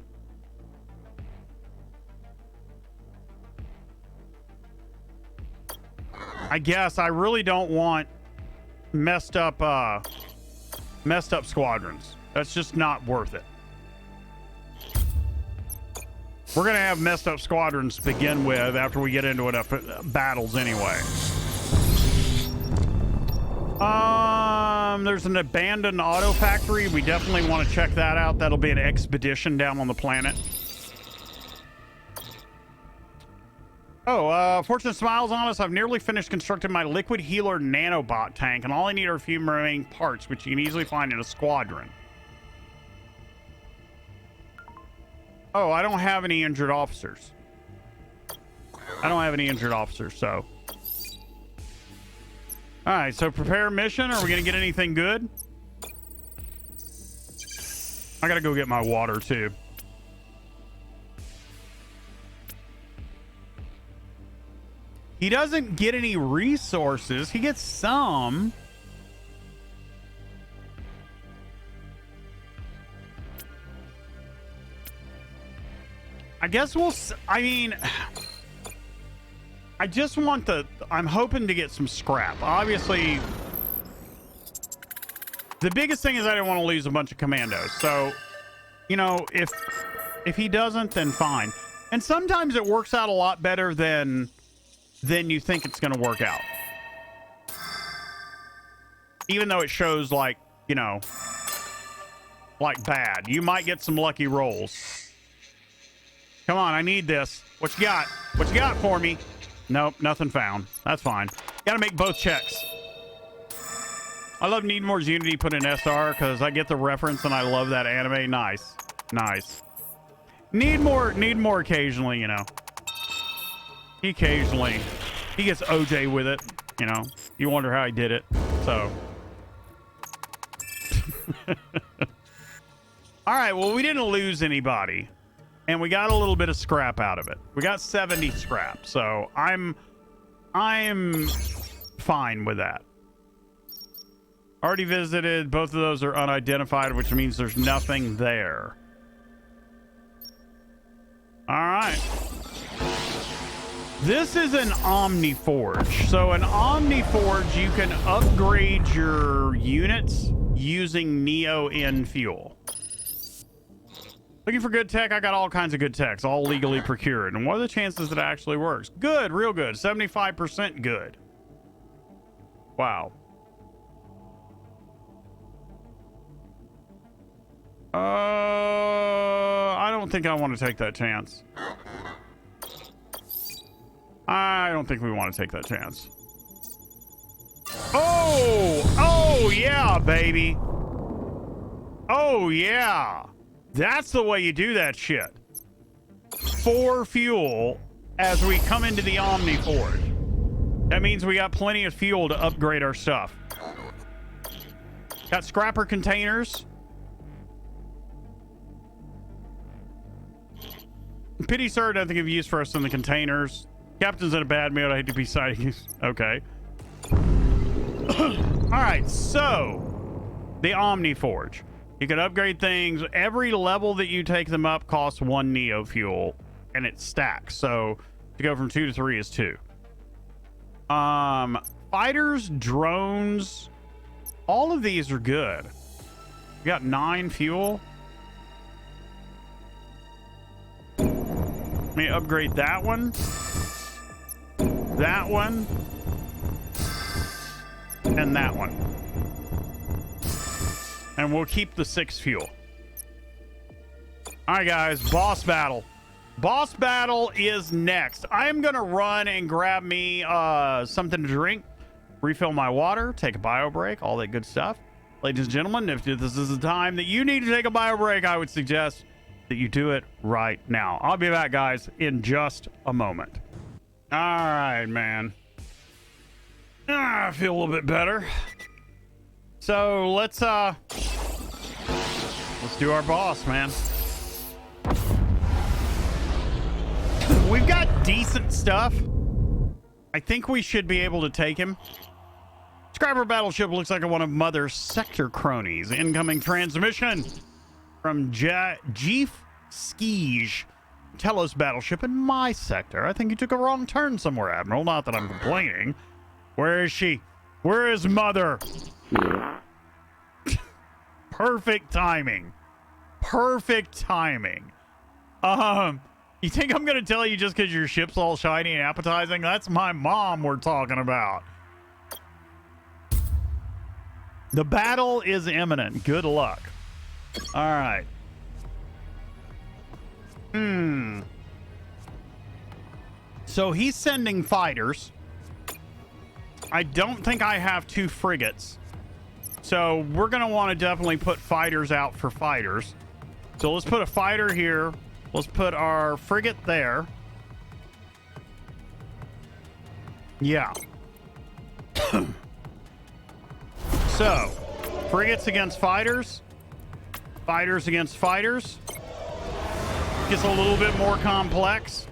I guess I really don't want messed up squadrons. That's just not worth it. We're gonna have messed up squadrons to begin with after we get into enough battles anyway. There's an abandoned auto factory. We definitely want to check that out. That'll be an expedition down on the planet. Oh, Fortune smiles on us. I've nearly finished constructing my liquid healer nanobot tank, and all I need are a few remaining parts, which you can easily find in a squadron. Oh, I don't have any injured officers. So. All right, so prepare mission. Are we going to get anything good? I got to go get my water, too. He doesn't get any resources. He gets some. I guess we'll... I mean... I just want the... I'm hoping to get some scrap. Obviously, the biggest thing is I don't want to lose a bunch of commandos. So, you know, if he doesn't, then fine. And sometimes it works out a lot better than you think it's going to work out. Even though it shows like, you know, like bad. You might get some lucky rolls. Come on, I need this. What you got? What you got for me? Nope, nothing found. That's fine. Gotta make both checks. I love Needmore's Unity put in SR because I get the reference and I love that anime. Nice. Nice. Needmore occasionally, you know. He gets OJ with it, you know. You wonder how he did it. So. All right, well, we didn't lose anybody. And we got a little bit of scrap out of it. We got 70 scrap, so I'm fine with that. Already visited. Both of those are unidentified, which means there's nothing there. All right. This is an Omni Forge. So an Omni Forge, you can upgrade your units using Neo in fuel. Looking for good tech? I got all kinds of good techs, all legally procured. And what are the chances that it actually works? Good, real good. 75% good. Wow. I don't think I want to take that chance. I don't think we want to take that chance. Oh, yeah, baby. Oh, yeah. That's the way you do that shit. 4 fuel as we come into the Omni Forge. That means we got plenty of fuel to upgrade our stuff. Got scrapper containers. Pity, sir, nothing of use for us in the containers. Captain's in a bad mood. I hate to be citing you. Okay. All right, so the Omni Forge. You can upgrade things. Every level that you take them up costs 1 Neo fuel, and it stacks. So to go from 2 to 3 is 2. Fighters, drones, all of these are good. You got 9 fuel. Let me upgrade that one. That one. And that one. And we'll keep the 6 fuel. All right, guys. Boss battle. Boss battle is next. I'm going to run and grab me something to drink. Refill my water. Take a bio break. All that good stuff. Ladies and gentlemen, if this is the time that you need to take a bio break, I would suggest that you do it right now. I'll be back, guys, in just a moment. All right, man. I feel a little bit better. So let's do our boss, man. We've got decent stuff. I think we should be able to take him. Scriber battleship looks like one of Mother's sector cronies. Incoming transmission from Jeef Skeej. Telos battleship in my sector. I think you took a wrong turn somewhere, Admiral. Not that I'm complaining. Where is she? Where is Mother? Perfect timing. Perfect timing. You think I'm gonna tell you just because your ship's all shiny and appetizing? That's my mom we're talking about. The battle is imminent. Good luck. All right. So he's sending fighters. I don't think I have 2 frigates. So we're going to want to definitely put fighters out for fighters. So let's put a fighter here. Let's put our frigate there. Yeah. So, frigates against fighters. Fighters against fighters. Gets a little bit more complex.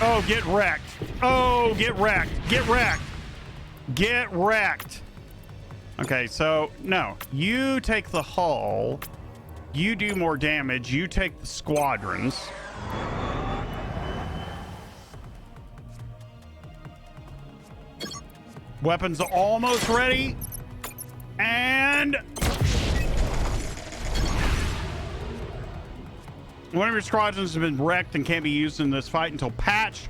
Oh, get wrecked. Oh, get wrecked. Get wrecked. Get wrecked. Okay, so, no. You take the hull. You do more damage. You take the squadrons. Weapons almost ready. And one of your squadrons has been wrecked and can't be used in this fight until patched.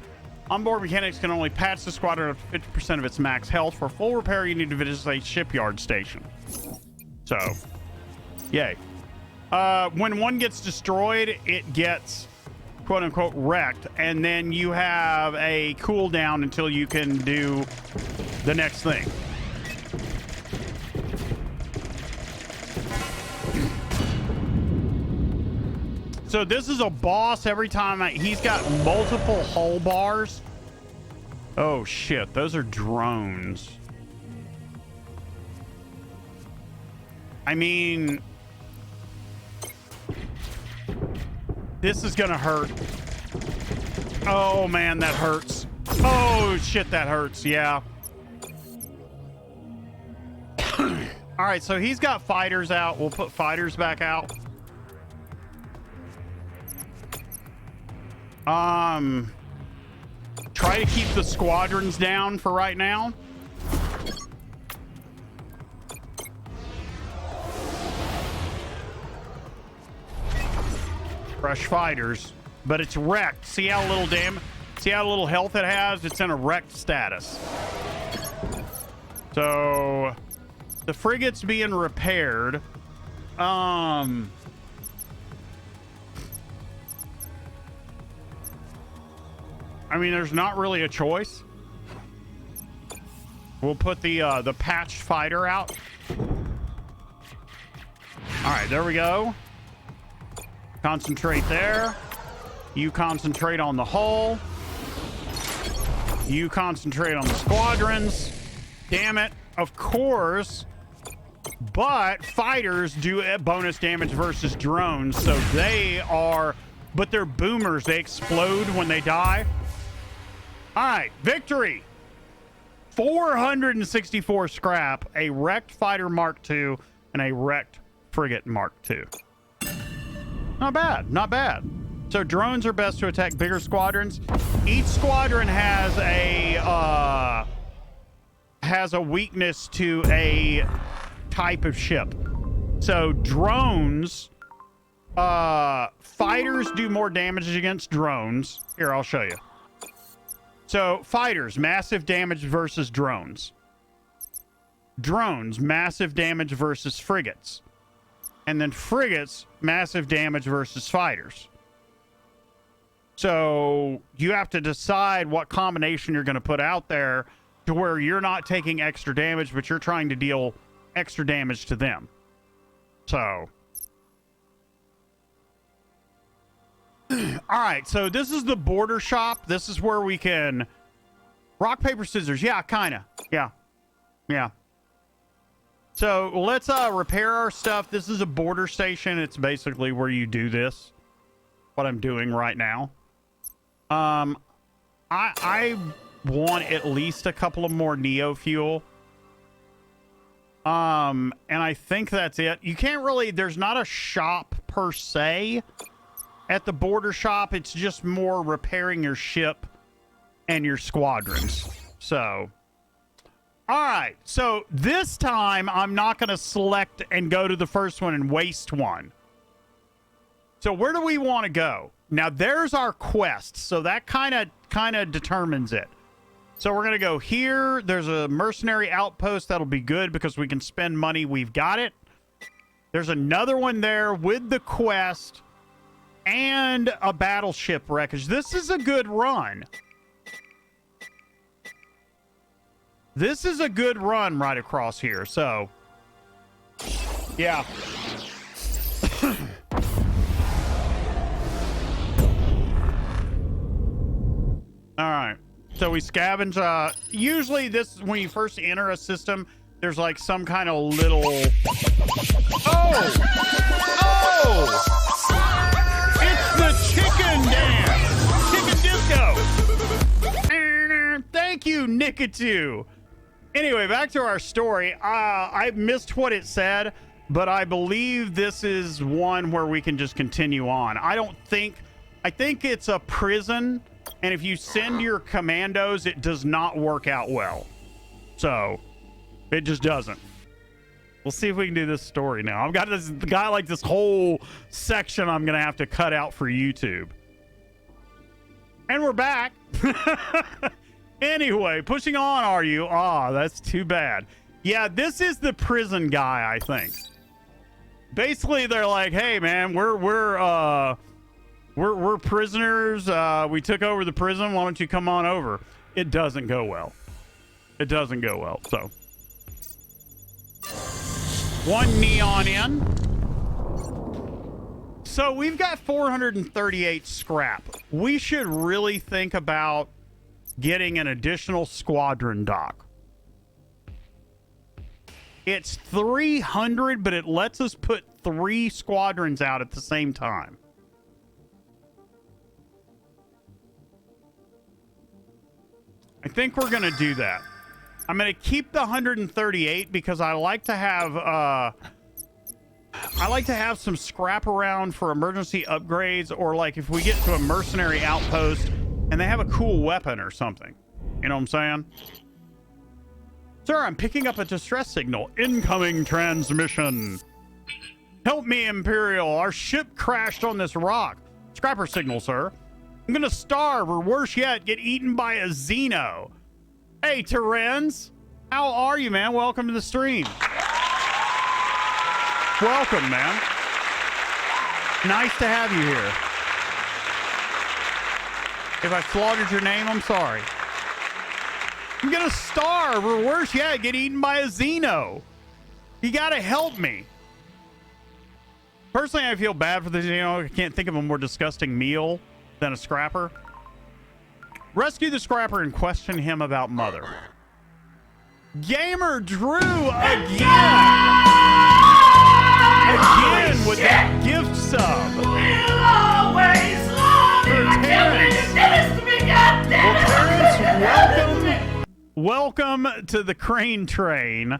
Onboard mechanics can only patch the squadron up to 50% of its max health. For full repair, you need to visit a shipyard station. So, yay. When one gets destroyed, it gets quote-unquote wrecked, and then you have a cooldown until you can do the next thing. So this is a boss every time. He's got multiple hull bars. Oh shit, those are drones. I mean, this is gonna hurt. Oh man, that hurts. Oh shit, that hurts. Yeah. All right, so he's got fighters out. We'll put fighters back out. Try to keep the squadrons down for right now. Fresh fighters, but it's wrecked. See how little see how little health it has? It's in a wrecked status. So the frigate's being repaired. I mean, there's not really a choice. We'll put the patched fighter out. All right, there we go. Concentrate there. You concentrate on the hull. You concentrate on the squadrons. Damn it. Of course. But fighters do bonus damage versus drones, so they are... But they're boomers. They explode when they die. All right, victory. 464 scrap, a wrecked fighter Mark II, and a wrecked frigate Mark II. Not bad, not bad. So drones are best to attack bigger squadrons. Each squadron has a weakness to a type of ship. So drones, fighters do more damage against drones. Here, I'll show you. So fighters, massive damage versus drones. Drones, massive damage versus frigates. And then frigates, massive damage versus fighters. So you have to decide what combination you're going to put out there to where you're not taking extra damage, but you're trying to deal extra damage to them. So. All right, so this is the border shop. This is where we can... Rock, paper, scissors. Yeah, kind of. Yeah. So let's repair our stuff. This is a border station. It's basically where you do this. What I'm doing right now. I want at least a couple of more Neo fuel. And I think that's it. You can't really, there's not a shop per se at the border shop. It's just more repairing your ship and your squadrons. So, all right. So this time I'm not going to select and go to the first one and waste one. So where do we want to go? Now there's our quest. So that kind of determines it. So we're going to go here. There's a mercenary outpost. That'll be good because we can spend money. We've got it. There's another one there with the quest and a battleship wreckage. This is a good run. This is a good run right across here. So, yeah. All right. So we scavenge. Usually this, when you first enter a system, there's like some kind of little... Oh! It's the chicken dance! Chicken disco! Thank you, Nikatu. Anyway, back to our story. I missed what it said, but I believe this is one where we can just continue on. I think it's a prison. And if you send your commandos, it does not work out well. So, it just doesn't. We'll see if we can do this story now. I've got this whole section I'm going to have to cut out for YouTube. And we're back. Anyway, pushing on, are you? Ah, that's too bad. Yeah, this is the prison guy, I think. Basically, they're like, hey, man, we're prisoners. We took over the prison. Why don't you come on over? It doesn't go well. It doesn't go well. So, one neon in. So we've got 438 scrap. We should really think about getting an additional squadron dock. It's 300, but it lets us put 3 squadrons out at the same time. I think we're going to do that. I'm going to keep the 138 because I like to have some scrap around for emergency upgrades, or like if we get to a mercenary outpost and they have a cool weapon or something. You know what I'm saying? Sir, I'm picking up a distress signal. Incoming transmission. Help me, Imperial. Our ship crashed on this rock. Scrapper signal, sir. I'm gonna starve, or worse yet, get eaten by a Xeno. Hey, Terens. How are you, man? Welcome to the stream. Welcome, man. Nice to have you here. If I slaughtered your name, I'm sorry. I'm gonna starve, or worse yet, get eaten by a Xeno. You gotta help me. Personally, I feel bad for the Xeno. I can't think of a more disgusting meal than a scrapper. Rescue the scrapper and question him about Mother. Gamer Drew again! Again with that gift sub. We'll always love you. I can't believe you did this to me, goddammit. Welcome to the Crane Train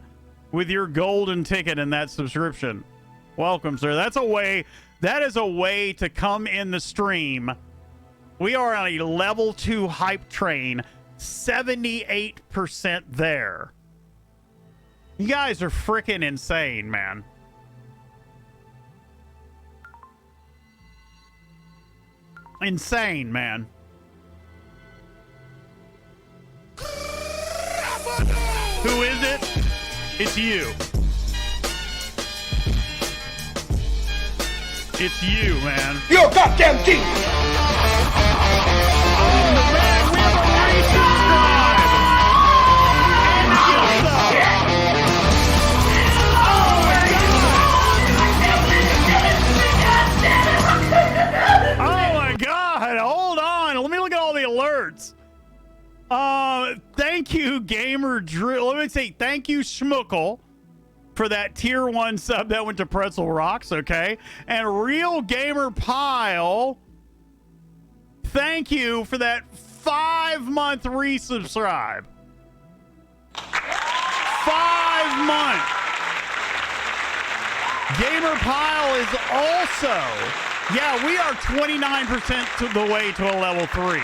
with your golden ticket and that subscription. Welcome, sir. That is a way to come in the stream. We are on a level 2 hype train, 78% there. You guys are freaking insane, man. Insane, man. Who is it? It's you. It's you, man. You're a goddamn genius! Oh my God! Hold on. Let me look at all the alerts. Thank you, Gamer Drill. Let me say thank you, Schmuckle, for that tier 1 sub that went to Pretzel Rocks, okay? And Real Gamer Pile, thank you for that 5-month resubscribe. 5 months. Gamer Pile is also, yeah, we are 29% to the way to a level 3.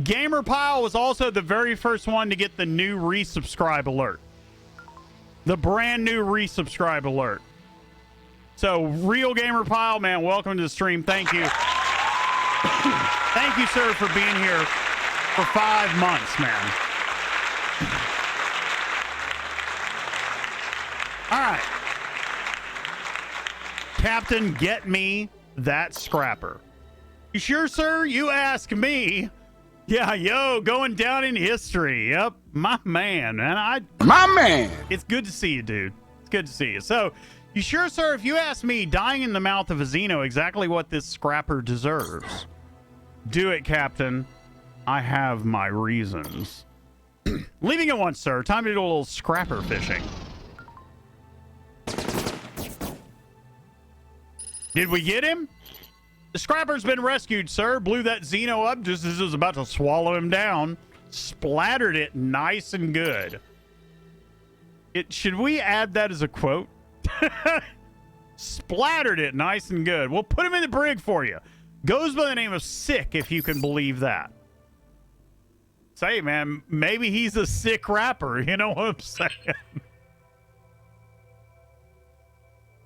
Gamer Pile was also the very first one to get the new resubscribe alert. The brand new resubscribe alert. So, Real Gamer Pile, man, welcome to the stream. Thank you. Thank you, sir, for being here for 5 months, man. All right. Captain, get me that scrapper. You sure, sir? You ask me. Yeah, yo, going down in history. Yep, my man. And My man. it's good to see you, dude. It's good to see you. So, you sure, sir? If you ask me, dying in the mouth of a Xeno, exactly what this scrapper deserves. Do it, Captain. I have my reasons. Leaving it once, sir. Time to do a little scrapper fishing. Did we get him? The scrapper's been rescued, sir. Blew that Xeno up just as it was about to swallow him down. Splattered it nice and good. Should we add that as a quote? Splattered it nice and good. We'll put him in the brig for you. Goes by the name of Sick, if you can believe that. Say, man, maybe he's a sick rapper. You know what I'm saying?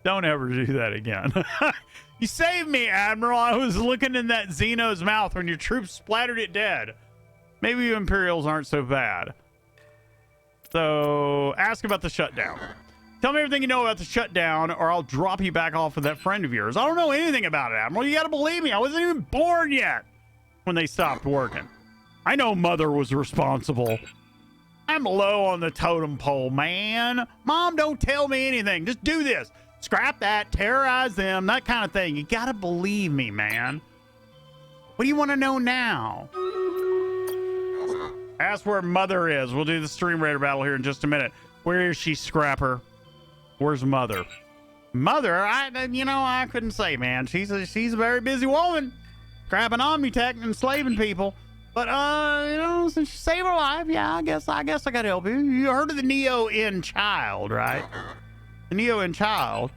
Don't ever do that again. You saved me, Admiral. I was looking in that Xeno's mouth when your troops splattered it dead. Maybe you Imperials aren't so bad. So, ask about the shutdown. Tell me everything you know about the shutdown, or I'll drop you back off with that friend of yours. I don't know anything about it, Admiral. You gotta believe me. I wasn't even born yet when they stopped working. I know Mother was responsible. I'm low on the totem pole, man. Mom, don't tell me anything. Just do this. Scrap that, terrorize them, that kind of thing. You gotta believe me, man. What do you want to know now? Ask where Mother is. We'll do the stream raider battle here in just a minute. Where is she, Scrapper? Where's Mother? Mother? I couldn't say, man. She's a very busy woman. Grabbing Omnitech and enslaving people. But, since you saved her life, yeah, I guess I gotta help you. You heard of the Neo-N child, right? The Neo-N child,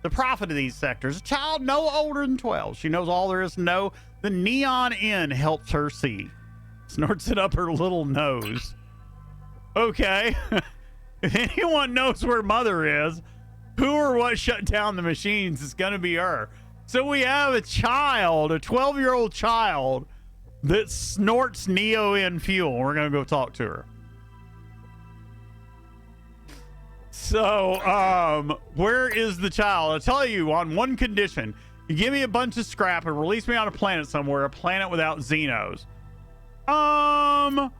the prophet of these sectors, a child no older than 12. She knows all there is to know. The Neon N helps her see. Snorts it up her little nose. Okay. If anyone knows where Mother is, who or what shut down the machines, it's going to be her. So we have a child, a 12-year-old child, that snorts Neo-N fuel. We're going to go talk to her. So, where is the child? I'll tell you on one condition. You give me a bunch of scrap and release me on a planet somewhere, a planet without Xenos. I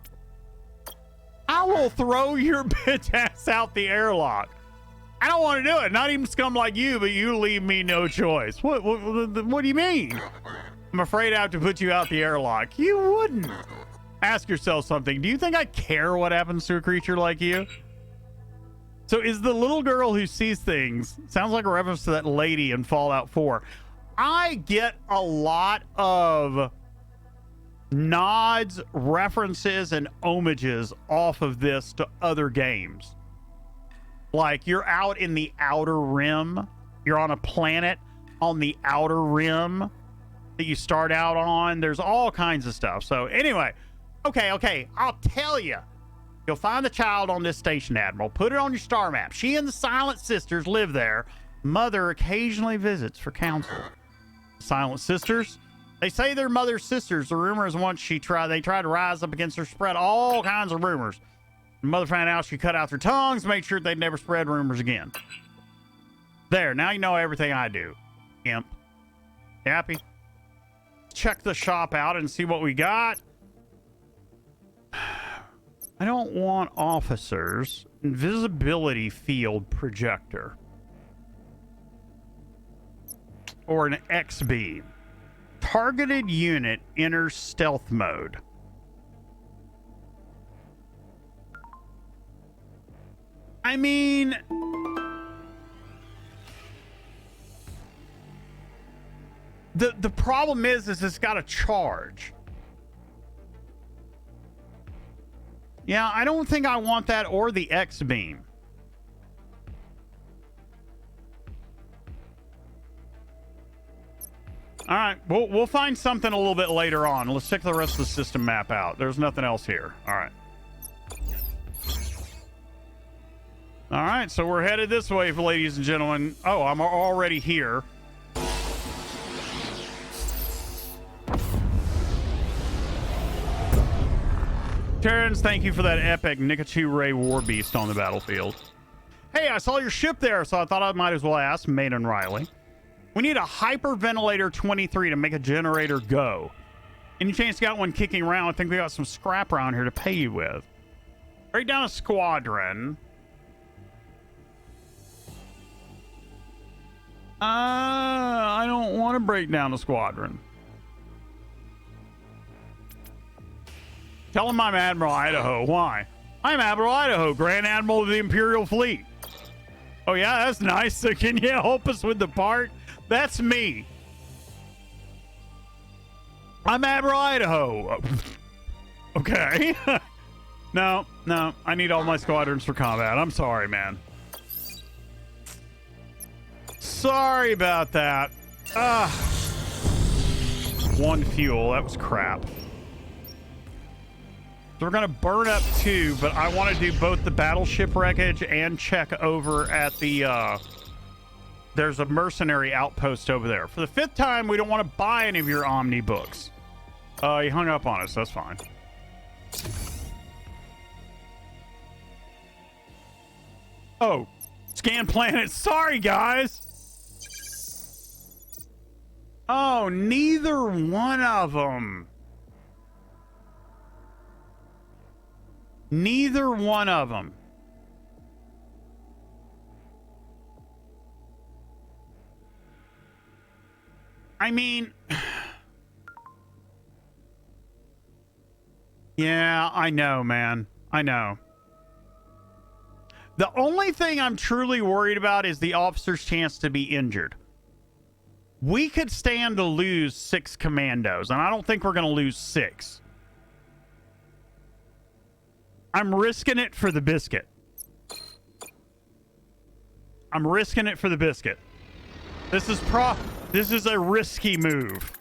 will throw your bitch ass out the airlock. I don't want to do it. Not even scum like you, but you leave me no choice. What do you mean? I'm afraid I have to put you out the airlock. You wouldn't. Ask yourself something. Do you think I care what happens to a creature like you? So is the little girl who sees things, sounds like a reference to that lady in Fallout 4. I get a lot of nods, references, and homages off of this to other games. Like you're out in the Outer Rim. You're on a planet on the Outer Rim that you start out on. There's all kinds of stuff. So anyway, okay, I'll tell you. You'll find the child on this station, Admiral. Put it on your star map. She and the Silent Sisters live there. Mother occasionally visits for counsel. Silent sisters. They say they're mother's sisters. The rumor is once they tried to rise up against her, spread all kinds of rumors. Mother found out, she cut out their tongues, made sure they'd never spread rumors again. There, now you know everything I do. Imp. You happy? Check the shop out and see what we got. I don't want officers. Invisibility field projector. Or an X-beam. Targeted unit enters stealth mode. I mean, the problem is it's got a charge. Yeah, I don't think I want that or the X-beam. All right, we'll find something a little bit later on. Let's check the rest of the system map out. There's nothing else here. All right. All right, so we're headed this way, ladies and gentlemen. Oh, I'm already here. Terrence, thank you for that epic Nikachu Ray War Beast on the battlefield. Hey, I saw your ship there, so I thought I might as well ask Maiden Riley. We need a hyperventilator 23 to make a generator go. Any chance you got one kicking around? I think we got some scrap around here to pay you with. Break down a squadron. I don't want to break down a squadron. Tell him I'm Admiral Idaho. Why? I'm Admiral Idaho, Grand Admiral of the Imperial Fleet. Oh, yeah, that's nice. So can you help us with the part? That's me. I'm Admiral Idaho. Okay. No, I need all my squadrons for combat. I'm sorry, man. Sorry about that. One fuel. That was crap. So we're going to burn up 2, but I want to do both the battleship wreckage and check over at the... There's a mercenary outpost over there. For the 5th time, we don't want to buy any of your Omni books. He hung up on us. That's fine. Oh, scan planet. Sorry, guys. Oh, neither one of them. Neither one of them. I mean, yeah, I know, man. I know. The only thing I'm truly worried about is the officer's chance to be injured. We could stand to lose 6 commandos, and I don't think we're going to lose 6. I'm risking it for the biscuit. I'm risking it for the biscuit. This is a risky move.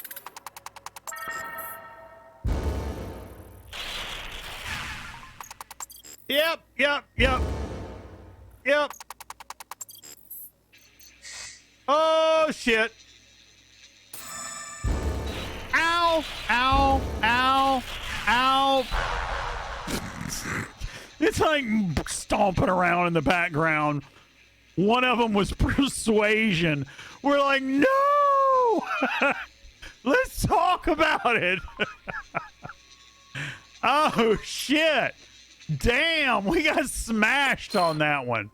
Yep. Oh, shit. Ow. It's like stomping around in the background. One of them was persuasion. We're like, no! Let's talk about it. Oh, shit. Damn, we got smashed on that one.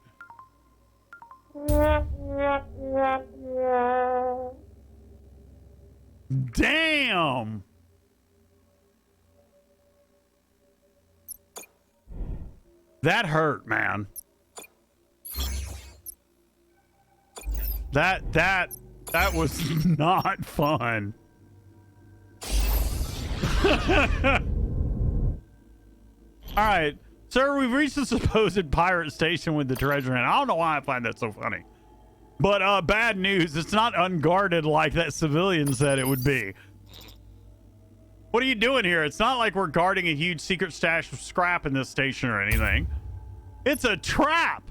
Damn. That hurt, man. That was not fun. All right, sir, we've reached the supposed pirate station with the treasure, and I don't know why I find that so funny. But bad news, it's not unguarded like that civilian said it would be. What are you doing here? It's not like we're guarding a huge secret stash of scrap in this station or anything. It's a trap.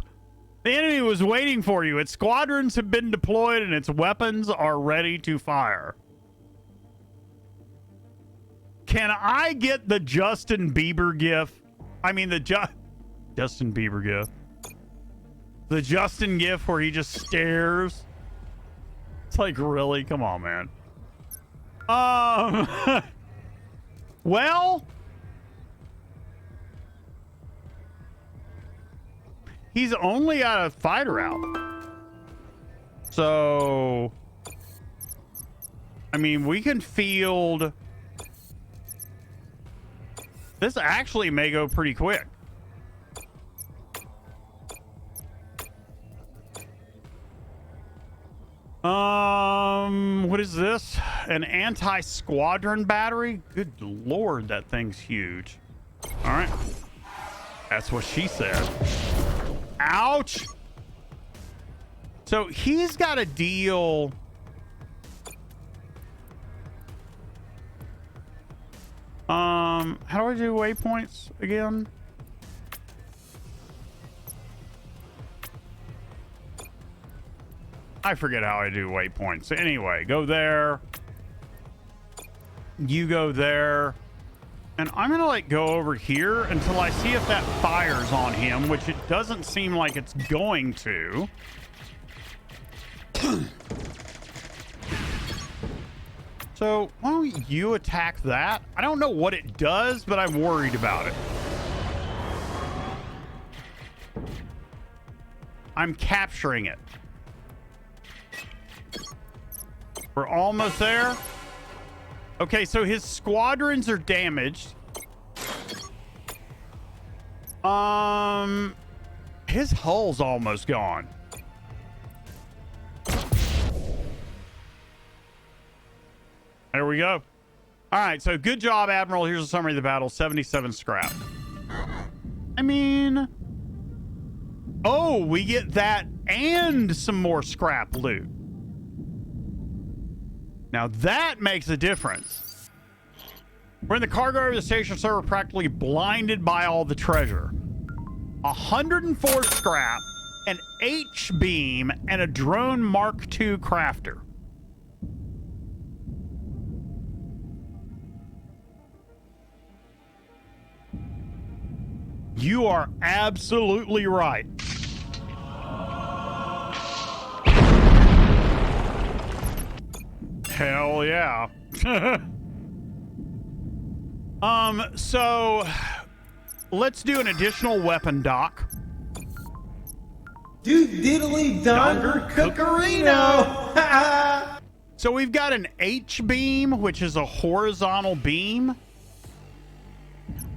The enemy was waiting for you. Its squadrons have been deployed and its weapons are ready to fire. Can I get the Justin Bieber gif? I mean, the Justin Bieber gif. The Justin gif where he just stares. It's like, really? Come on, man. Well, he's only got a fighter out. So, I mean, we can field. This actually may go pretty quick. What is this? An anti-squadron battery? Good Lord, that thing's huge. All right. That's what she said. Ouch. So he's got a deal. How do I do waypoints again? I forget how I do waypoints. Anyway, go there. You go there. And I'm going to like go over here until I see if that fires on him, which it doesn't seem like it's going to. So why don't you attack that? I don't know what it does, but I'm worried about it. I'm capturing it. We're almost there. Okay, so his squadrons are damaged. His hull's almost gone. There we go. All right, so good job, Admiral. Here's a summary of the battle. 77 scrap. I mean... Oh, we get that and some more scrap loot. Now that makes a difference. We're in the cargo area of the station server, practically blinded by all the treasure. 104 scrap, an H-beam, and a drone Mark II crafter. You are absolutely right. Hell yeah. So let's do an additional weapon dock. Dude diddly donger cookerino. So we've got an H-beam, which is a horizontal beam.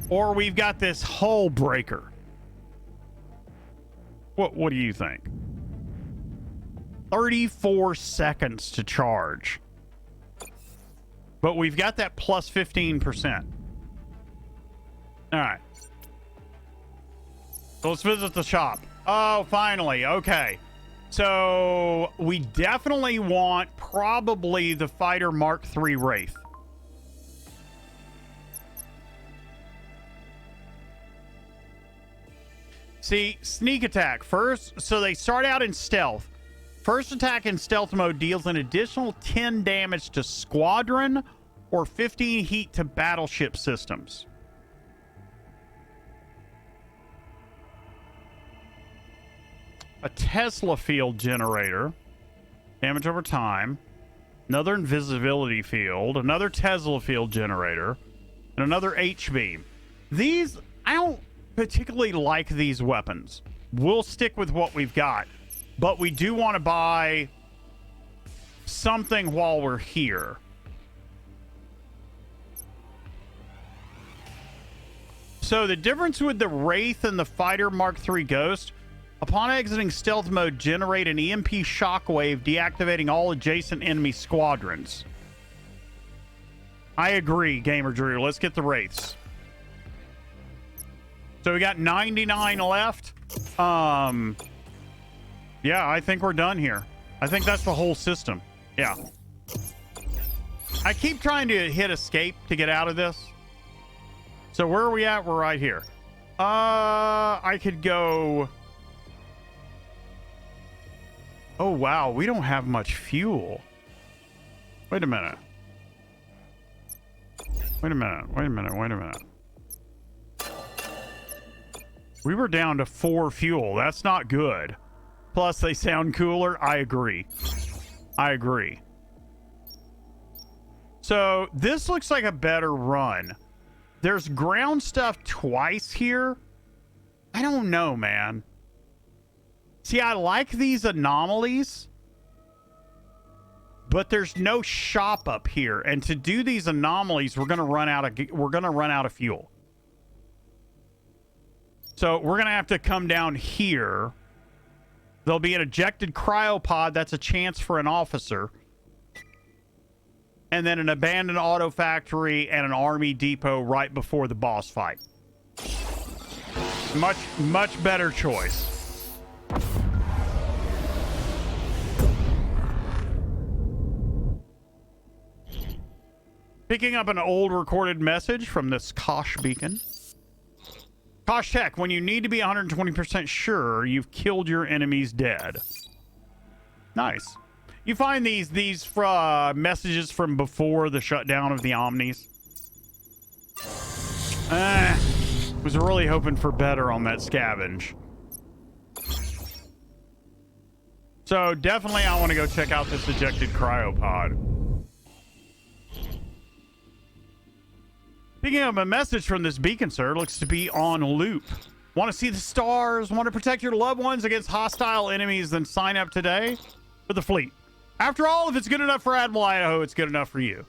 Or we've got this hull breaker. What do you think? 34 seconds to charge. But we've got that plus 15%. All right. So let's visit the shop. Oh, finally. Okay. So we definitely want probably the Fighter Mark III Wraith. See, sneak attack first. So they start out in stealth. First attack in stealth mode deals an additional 10 damage to squadron or 15 heat to battleship systems. A Tesla field generator. Damage over time. Another invisibility field. Another Tesla field generator. And another H-beam. These, I don't particularly like these weapons. We'll stick with what we've got. But we do want to buy something while we're here. So the difference with the Wraith and the Fighter Mark III Ghost, upon exiting stealth mode, generate an EMP shockwave, deactivating all adjacent enemy squadrons. I agree, Gamer Drew. Let's get the Wraiths. So we got 99 left. Yeah, I think we're done here. I think that's the whole system. Yeah. I keep trying to hit escape to get out of this. So where are we at? We're right here. I could go... Oh, wow. We don't have much fuel. Wait a minute. Wait a minute. Wait a minute. Wait a minute. We were down to 4 fuel. That's not good. Plus, they sound cooler. I agree. I agree. So, this looks like a better run. There's ground stuff twice here. I don't know, man. See, I like these anomalies, but there's no shop up here. And to do these anomalies, we're gonna run out of fuel. So we're gonna have to come down here. There'll be an ejected cryopod. That's a chance for an officer. And then an abandoned auto factory and an army depot right before the boss fight. Much better choice. Picking up an old recorded message from this Kosh beacon. Kosh Tech, when you need to be 120% sure you've killed your enemies dead. Nice. You find these messages from before the shutdown of the Omnis. Was really hoping for better on that scavenge. So definitely I want to go check out this ejected cryopod. Picking up a message from this beacon, sir. Looks to be on loop. Want to see the stars? Want to protect your loved ones against hostile enemies? Then sign up today for the fleet. After all, if it's good enough for Admiral Idaho, it's good enough for you.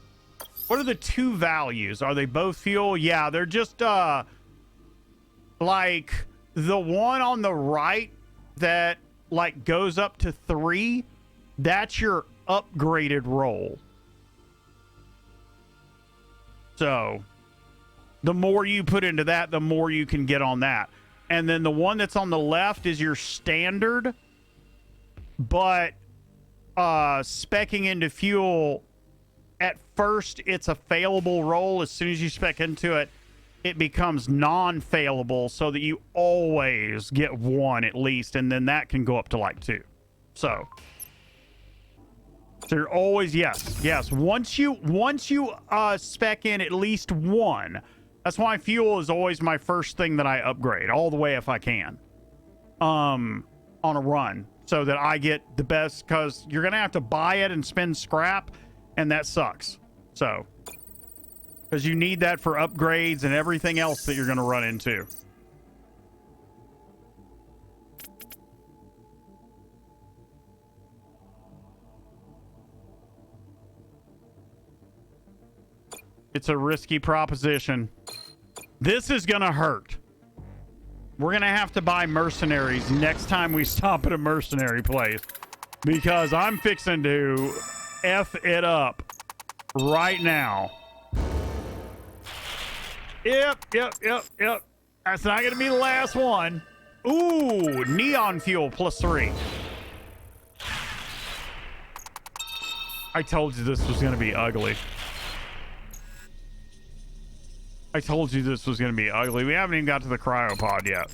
What are the 2 values? Are they both fuel? Yeah, they're just, like, the one on the right that, like, goes up to 3, that's your upgraded roll. So the more you put into that, the more you can get on that. And then the one that's on the left is your standard, but speccing into fuel, at first it's a failable roll. As soon as you spec into it, it becomes non-failable so that you always get 1 at least, and then that can go up to like 2. So you're always, yes. Once you spec in at least 1, that's why fuel is always my first thing that I upgrade all the way if I can, on a run, so that I get the best, because you're gonna have to buy it and spend scrap, and that sucks. So, because you need that for upgrades and everything else that you're gonna run into. It's a risky proposition. This is gonna hurt. We're gonna have to buy mercenaries next time we stop at a mercenary place, because I'm fixing to F it up right now. Yep. That's not gonna be the last one. Ooh, neon fuel +3. I told you this was gonna be ugly. I told you this was going to be ugly. We haven't even got to the cryopod yet.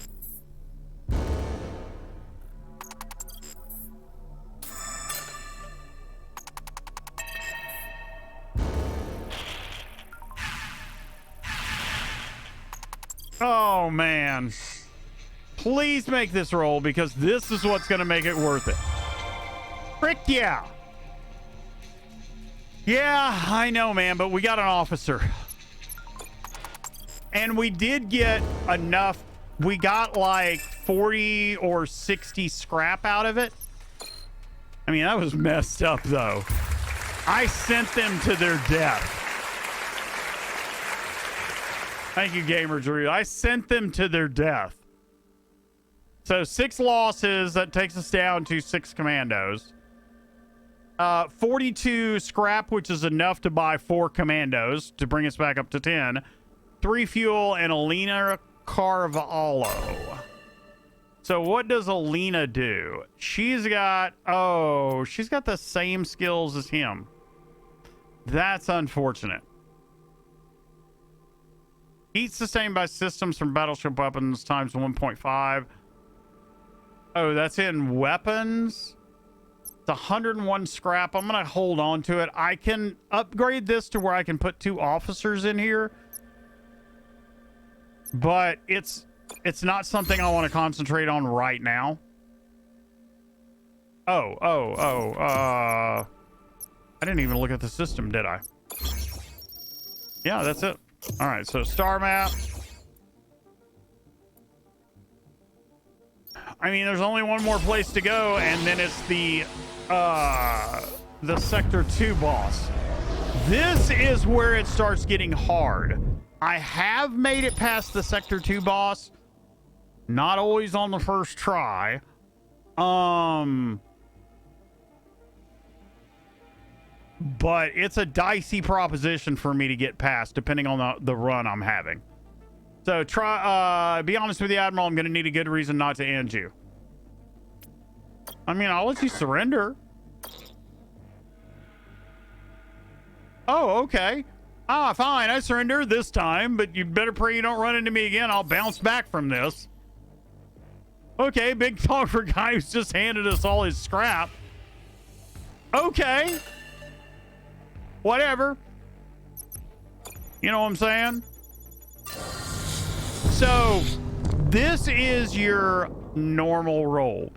Oh, man. Please make this roll, because this is what's going to make it worth it. Frick yeah. Yeah, I know, man, but we got an officer. And we did get enough. We got like 40 or 60 scrap out of it. I mean, that was messed up, though. I sent them to their death. Thank you, Gamer Drew. I sent them to their death. So 6 losses. That takes us down to 6 commandos. 42 scrap, which is enough to buy 4 commandos to bring us back up to 10. 3 fuel and Alina Carvalho. So what does Alina do? She's got the same skills as him. That's unfortunate. Heat sustained by systems from battleship weapons times 1.5. Oh, that's in weapons? 101 scrap. I'm going to hold on to it. I can upgrade this to where I can put 2 officers in here. But it's not something I want to concentrate on right now. I didn't even look at the system, did I? Yeah, that's it. All right, so star map. I mean, there's only one more place to go, and then it's the Sector 2 boss. This is where it starts getting hard. I have made it past the Sector 2 boss. Not always on the first try. But it's a dicey proposition for me to get past, depending on the run I'm having. So be honest with you, Admiral, I'm going to need a good reason not to end you. I mean, I'll let you surrender. Oh, okay. Ah, fine, I surrender this time, but you better pray you don't run into me again. I'll bounce back from this. Okay, big talk for a guy who's just handed us all his scrap. Okay. Whatever. You know what I'm saying? So, this is your normal roll.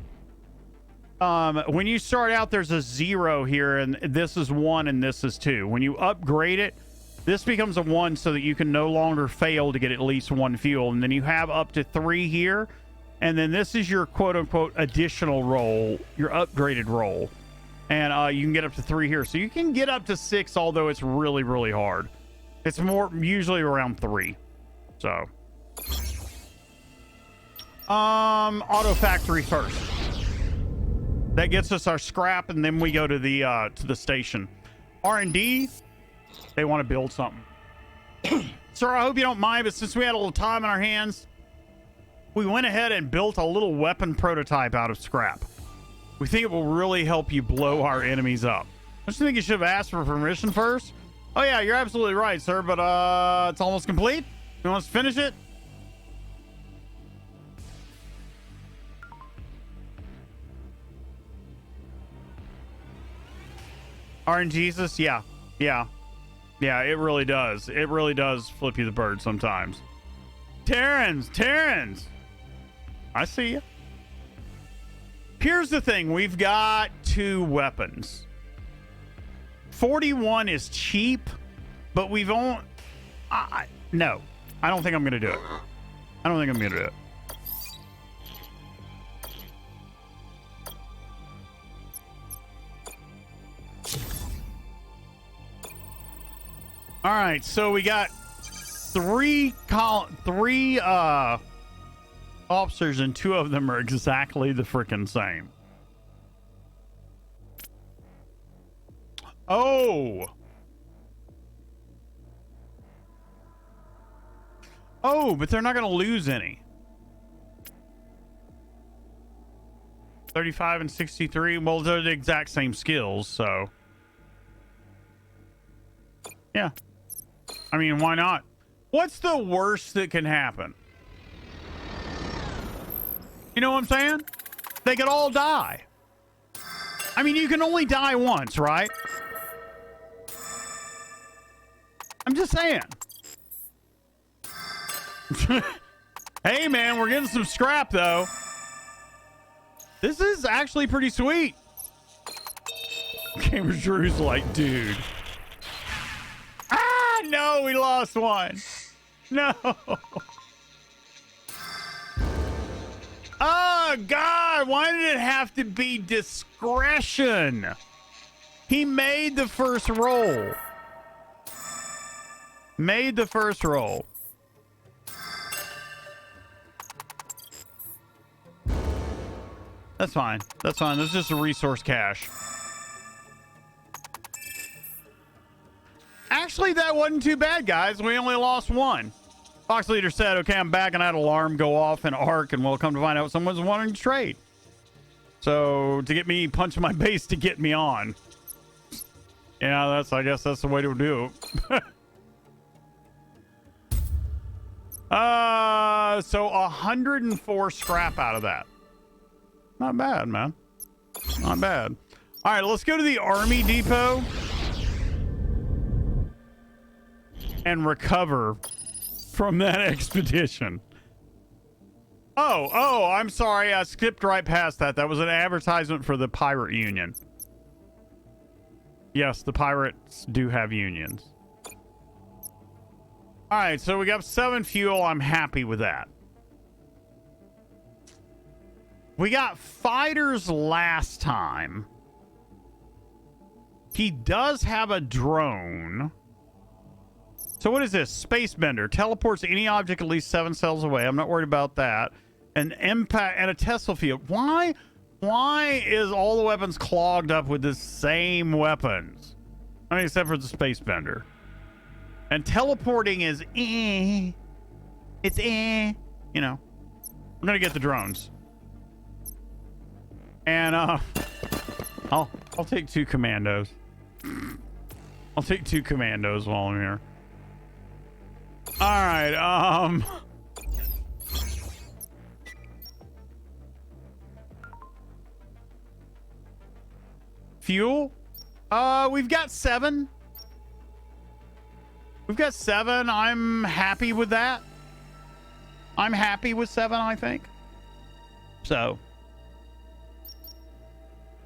When you start out, there's a 0 here, and this is 1, and this is 2. When you upgrade it, this becomes a 1 so that you can no longer fail to get at least 1 fuel. And then you have up to 3 here. And then this is your quote-unquote additional roll, your upgraded roll. And you can get up to 3 here. So you can get up to 6, although it's really, really hard. It's more usually around 3. So. Auto factory first. That gets us our scrap, and then we go to the station. R&D, they want to build something. Sir, I hope you don't mind, but since we had a little time on our hands, we went ahead and built a little weapon prototype out of scrap. We think it will really help you blow our enemies up. Don't you think you should have asked for permission first? Oh yeah, you're absolutely right, sir, but it's almost complete. You want us to finish it? RNGesus? Yeah. Yeah, it really does. It really does flip you the bird sometimes. Terrans! I see you. Here's the thing. We've got 2 weapons. 41 is cheap, but we've only... no. I don't think I'm going to do it. I don't think I'm going to do it. All right, so we got 3 officers, and 2 of them are exactly the freaking same. Oh, but they're not going to lose any. 35 and 63. Well, they're the exact same skills, so yeah. I mean, why not? What's the worst that can happen? You know what I'm saying? They could all die. I mean, you can only die once, right? I'm just saying. Hey, man, we're getting some scrap, though. This is actually pretty sweet. Gamer Drew's like, dude. No, we lost one. No. Oh, God. Why did it have to be discretion? He made the first roll. Made the first roll. That's fine. That's fine. That's just a resource cache. Actually, that wasn't too bad, guys. We only lost 1. Fox Leader said, okay, I'm back, and I had an alarm go off in ARC, and we'll come to find out someone's wanting to trade. So, to get me, punch my base to get me on. Yeah, I guess that's the way to do it. So 104 scrap out of that. Not bad, man. Not bad. All right, let's go to the Army Depot and recover from that expedition. Oh, I'm sorry. I skipped right past that. That was an advertisement for the pirate union. Yes, the pirates do have unions. All right, so we got 7 fuel. I'm happy with that. We got fighters last time. He does have a drone. So what is this? Space Bender. Teleports any object at least 7 cells away. I'm not worried about that. An impact and a Tesla field. Why is all the weapons clogged up with the same weapons? I mean, except for the Space Bender. And teleporting is It's you know. We're gonna get the drones. And I'll take 2 commandos. I'll take 2 commandos while I'm here. All right, fuel? We've got 7. We've got 7. I'm happy with that. I'm happy with 7, I think. So.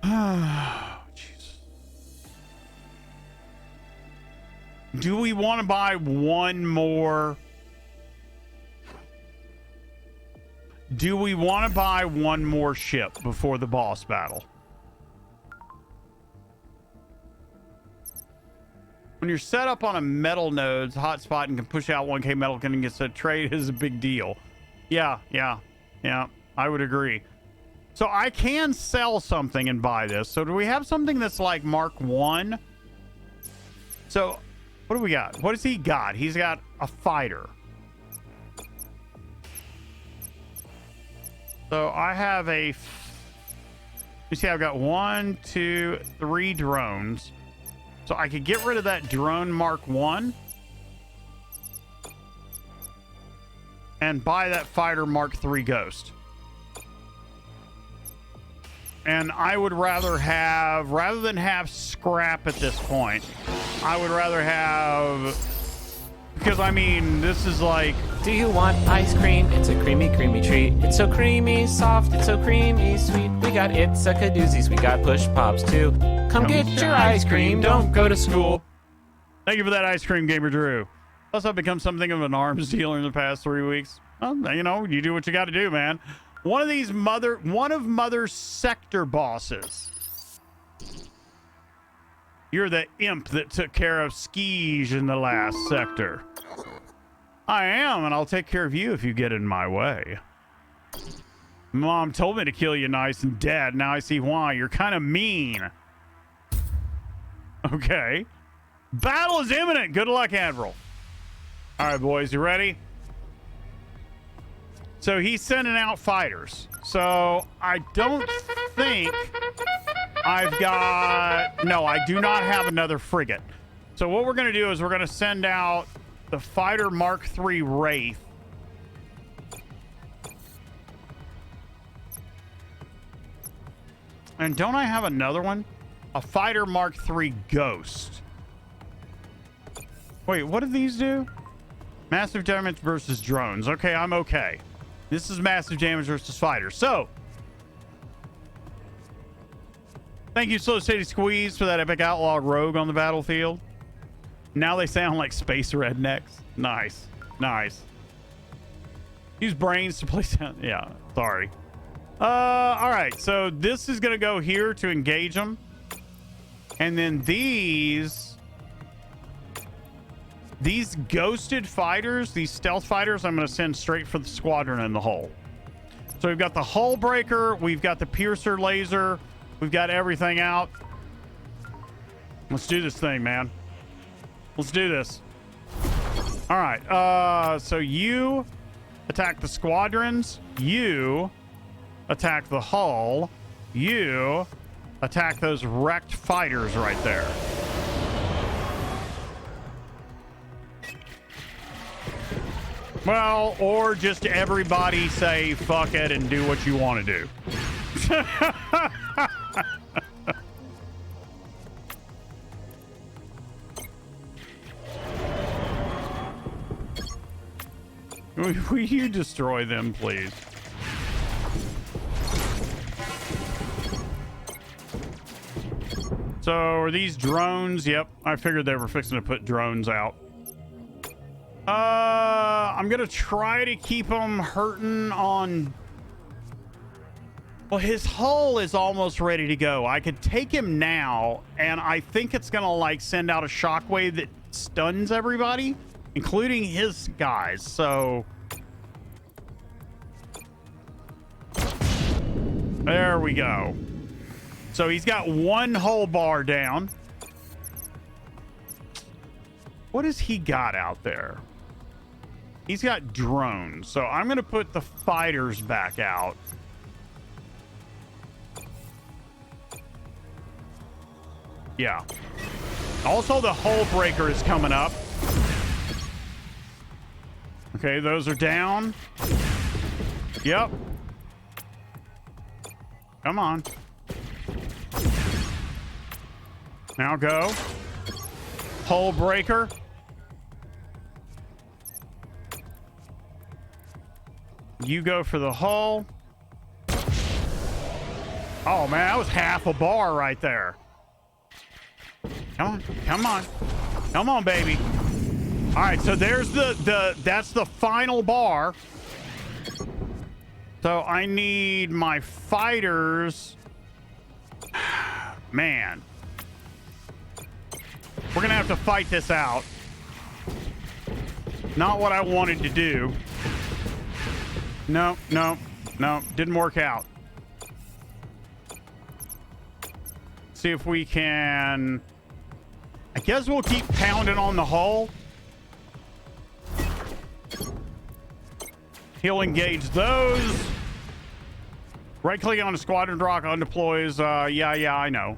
Oh, jeez. Do we want to buy one more? Do we want to buy one more ship before the boss battle? When you're set up on a metal node's hotspot and can push out 1K metal can get set trade is a big deal. Yeah, I would agree. So I can sell something and buy this. So do we have something that's like Mark 1? So what do we got? What has he got? He's got a fighter. So I have you see, I've got 1, 2, 3 drones. So I could get rid of that drone Mark 1 and buy that fighter Mark 3 Ghost. And I would rather than have scrap at this point, I would rather have, because I mean, this is like... Do you want ice cream? It's a creamy, creamy treat. It's so creamy, soft, it's so creamy, sweet. We got It's a Kadoozies, we got Push Pops too. Come get your ice cream, don't go to school. Thank you for that ice cream, Gamer Drew. Plus, I've become something of an arms dealer in the past 3 weeks. Well, you know, you do what you got to do, man. One of Mother's sector bosses. You're the imp that took care of Skeege in the last sector. I am, and I'll take care of you if you get in my way. Mom told me to kill you nice and dead. Now I see why. You're kind of mean. Okay. Battle is imminent. Good luck, Admiral. All right, boys, you ready? So he's sending out fighters. So I don't think I've got... No, I do not have another frigate. So what we're going to do is we're going to send out the fighter Mark III Wraith. And don't I have another one? A fighter Mark III Ghost. Wait, what do these do? Massive damage versus drones. Okay, I'm okay. This is massive damage versus fighters. So, thank you, Slow Steady Squeeze, for that epic outlaw rogue on the battlefield. Now they sound like space rednecks. Nice. Nice. Use brains to place down. Yeah, sorry. All right, so this is going to go here to engage them. And then these ghosted fighters, these stealth fighters, I'm going to send straight for the squadron in the hull. So we've got the hull breaker, we've got the piercer laser, we've got everything out. Let's do this thing, man. Let's do this. All right, so you attack the squadrons, you attack the hull, you attack those wrecked fighters right there. Well, or just everybody say fuck it and do what you want to do. Will you destroy them, please? So are these drones? Yep, I figured they were fixing to put drones out. I'm gonna try to keep him hurting on... Well, his hull is almost ready to go. I could take him now, and I think it's gonna, like, send out a shockwave that stuns everybody, including his guys, so... There we go. So he's got one hull bar down. What has he got out there? He's got drones. So I'm going to put the fighters back out. Yeah. Also, the hull breaker is coming up. Okay, those are down. Yep. Come on. Now go. Hull breaker. You go for the hull. Oh, man, that was half a bar right there. Come on. Come on. Come on, baby. All right, so there's that's the final bar. So I need my fighters. Man. We're going to have to fight this out. Not what I wanted to do. No, no, no. Didn't work out. See if we can... I guess we'll keep pounding on the hull. He'll engage those. Right-click on a squadron rock, undeploys. Yeah, I know.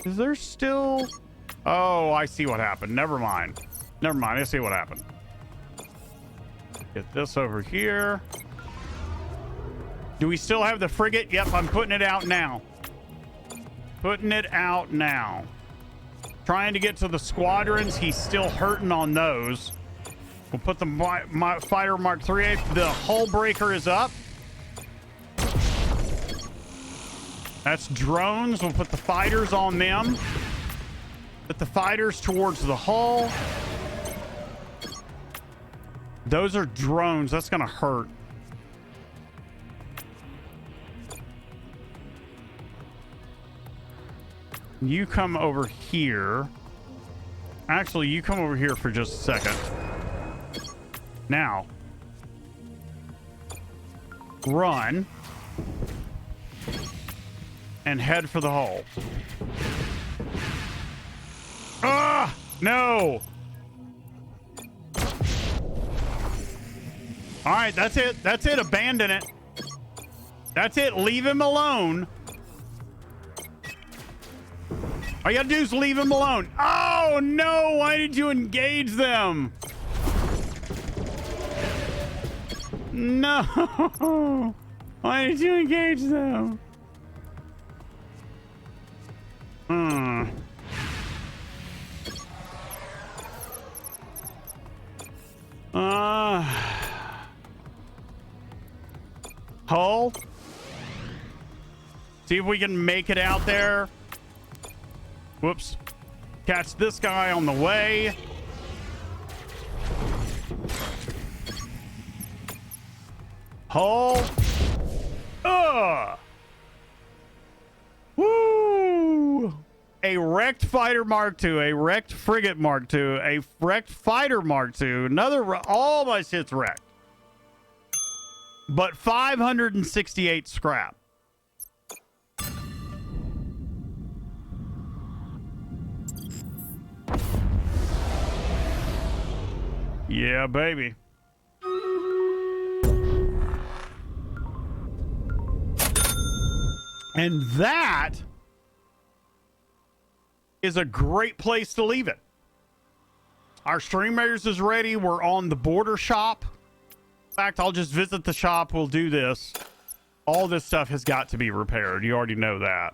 Is there still... Oh, I see what happened. Never mind. I see what happened. Get this over here. Do we still have the frigate? Yep, I'm putting it out now. Trying to get to the squadrons. He's still hurting on those. We'll put the fighter Mark 3. The hull breaker is up. That's drones. We'll put the fighters on them. Put the fighters towards the hull. Those are drones. That's going to hurt. You come over here. Actually, you come over here for just a second. Now. Run. And head for the hull. Ah! No! All right, that's it. Abandon it. That's it. Leave him alone. All you gotta do is leave him alone. Oh, no! Why did you engage them? No! Why did you engage them? Hull. See if we can make it out there. Whoops. Catch this guy on the way. Hull. Woo! A wrecked fighter Mark II, a wrecked frigate Mark II, a wrecked fighter Mark II, all my shit's wrecked. But 568 scrap. Yeah, baby. And that is a great place to leave it. Our Stream Raiders is ready. We're on the border shop. In fact, I'll just visit the shop. We'll do this. All this stuff has got to be repaired. You already know that.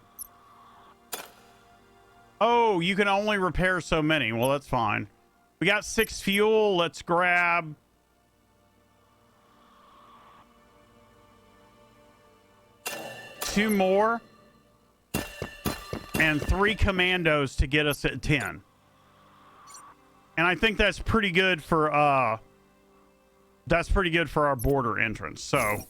Oh, you can only repair so many. Well, that's fine. We got 6 fuel. Let's grab... two more. And 3 commandos to get us at 10. And I think that's pretty good for, that's pretty good for our border entrance. So...